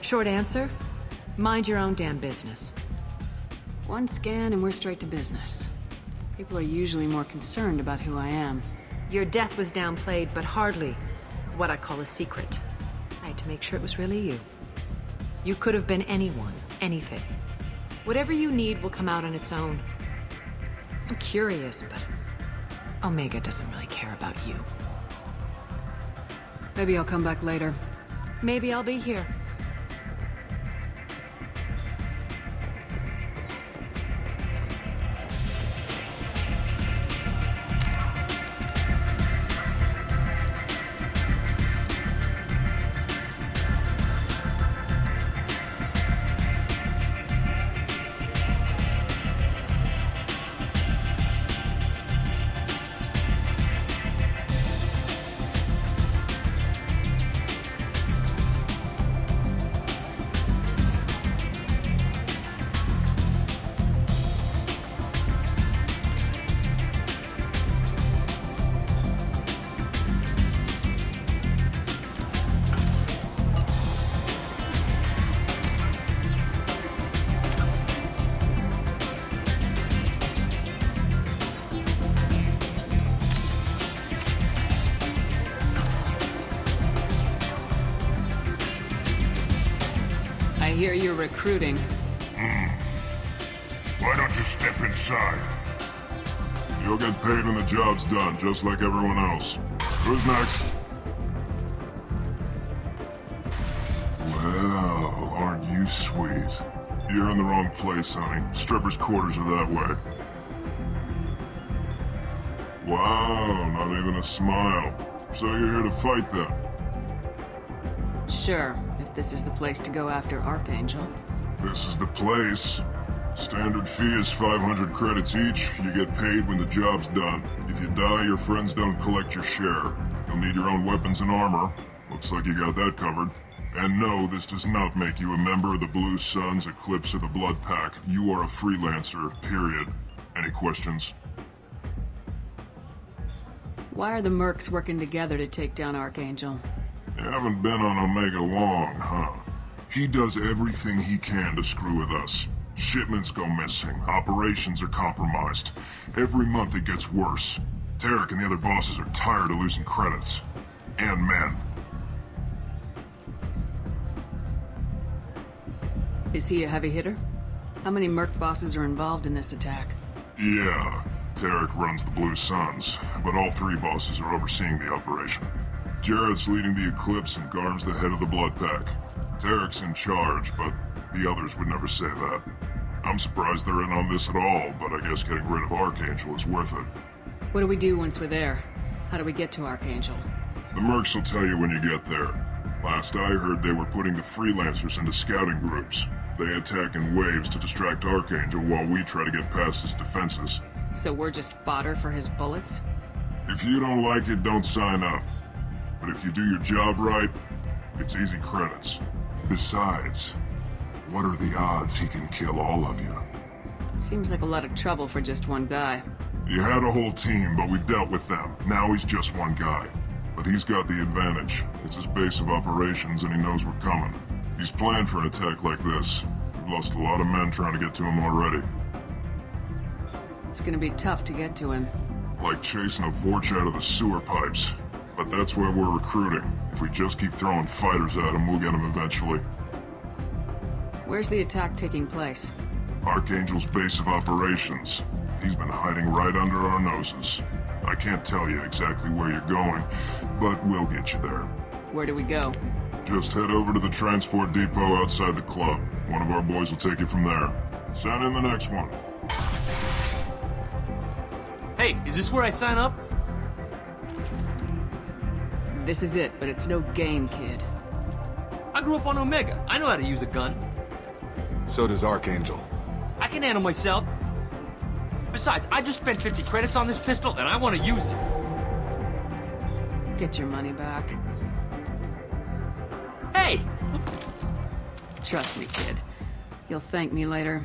Short answer, mind your own damn business. One scan and we're straight to business. People are usually more concerned about who I am. Your death was downplayed, but hardly what I call a secret. I had to make sure it was really you. You could have been anyone, anything. Whatever you need will come out on its own. I'm curious, but Omega doesn't really care about you. Maybe I'll come back later. Maybe I'll be here. I hear you're recruiting. Why don't you step inside? You'll get paid when the job's done, just like everyone else. Who's next? Well, aren't you sweet? You're in the wrong place, honey. Strippers' quarters are that way. Wow, not even a smile. So you're here to fight then? Sure, if this is the place to go after Archangel. This is the place. Standard fee is 500 credits each. You get paid when the job's done. If you die, your friends don't collect your share. You'll need your own weapons and armor. Looks like you got that covered. And no, this does not make you a member of the Blue Suns, Eclipse, or the Blood Pack. You are a freelancer, period. Any questions? Why are the mercs working together to take down Archangel? You haven't been on Omega long, huh? He does everything he can to screw with us. Shipments go missing, operations are compromised. Every month it gets worse. Tarek and the other bosses are tired of losing credits. And men. Is he a heavy hitter? How many merc bosses are involved in this attack? Yeah, Tarek runs the Blue Suns, but all three bosses are overseeing the operation. Jared's leading the Eclipse and Garm's the head of the Blood Pack. Tarek's in charge, but the others would never say that. I'm surprised they're in on this at all, but I guess getting rid of Archangel is worth it. What do we do once we're there? How do we get to Archangel? The mercs will tell you when you get there. Last I heard, they were putting the freelancers into scouting groups. They attack in waves to distract Archangel while we try to get past his defenses. So we're just fodder for his bullets? If you don't like it, don't sign up. But if you do your job right, it's easy credits. Besides, what are the odds he can kill all of you? Seems like a lot of trouble for just one guy. You had a whole team, but we've dealt with them. Now he's just one guy. But he's got the advantage. It's his base of operations and he knows we're coming. He's planned for an attack like this. We've lost a lot of men trying to get to him already. It's gonna be tough to get to him. Like chasing a Vorch out of the sewer pipes. But that's where we're recruiting. If we just keep throwing fighters at him, we'll get him eventually. Where's the attack taking place? Archangel's base of operations. He's been hiding right under our noses. I can't tell you exactly where you're going, but we'll get you there. Where do we go? Just head over to the transport depot outside the club. One of our boys will take you from there. Send in the next one. Hey, is this where I sign up? This is it, but it's no game, kid. I grew up on Omega. I know how to use a gun. So does Archangel. I can handle myself. Besides, I just spent 50 credits on this pistol, and I want to use it. Get your money back. Hey! Trust me, kid. You'll thank me later.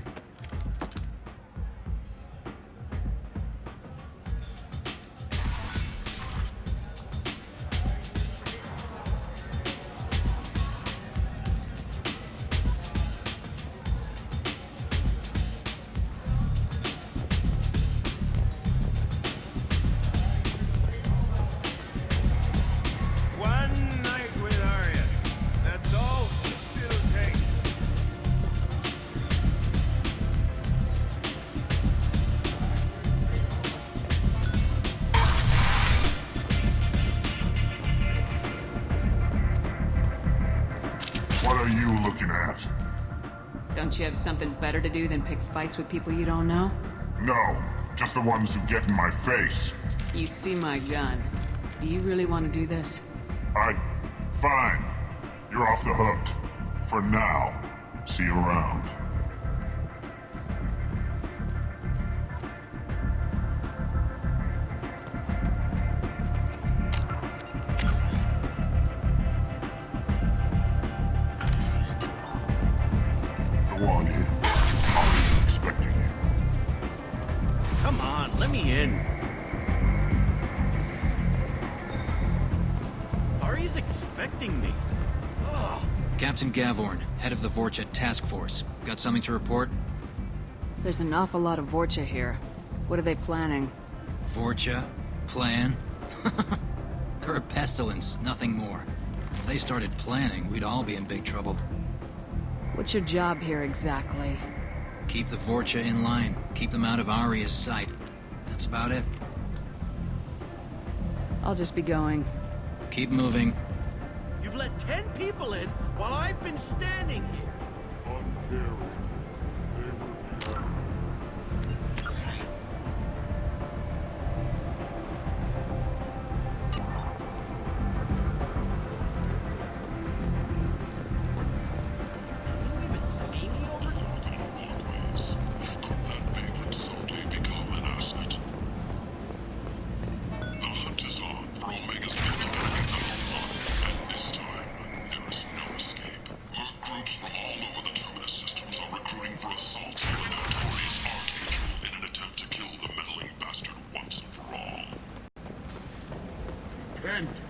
are you looking at? Don't you have something better to do than pick fights with people you don't know? No, just the ones who get in my face. You see my gun. Do you really want to do this? Fine. You're off the hook. For now. See you around. Go on in. I'm expecting you. Come on, let me in. Ari's expecting me. Ugh. Captain Gavorn, head of the Vorcha task force. Got something to report? There's an awful lot of Vorcha here. What are they planning? Vorcha? Plan? They're a pestilence, nothing more. If they started planning, we'd all be in big trouble. What's your job here exactly? Keep the Vorcha in line. Keep them out of Aria's sight. That's about it. I'll just be going. Keep moving. You've let 10 people in while I've been standing here. Kent!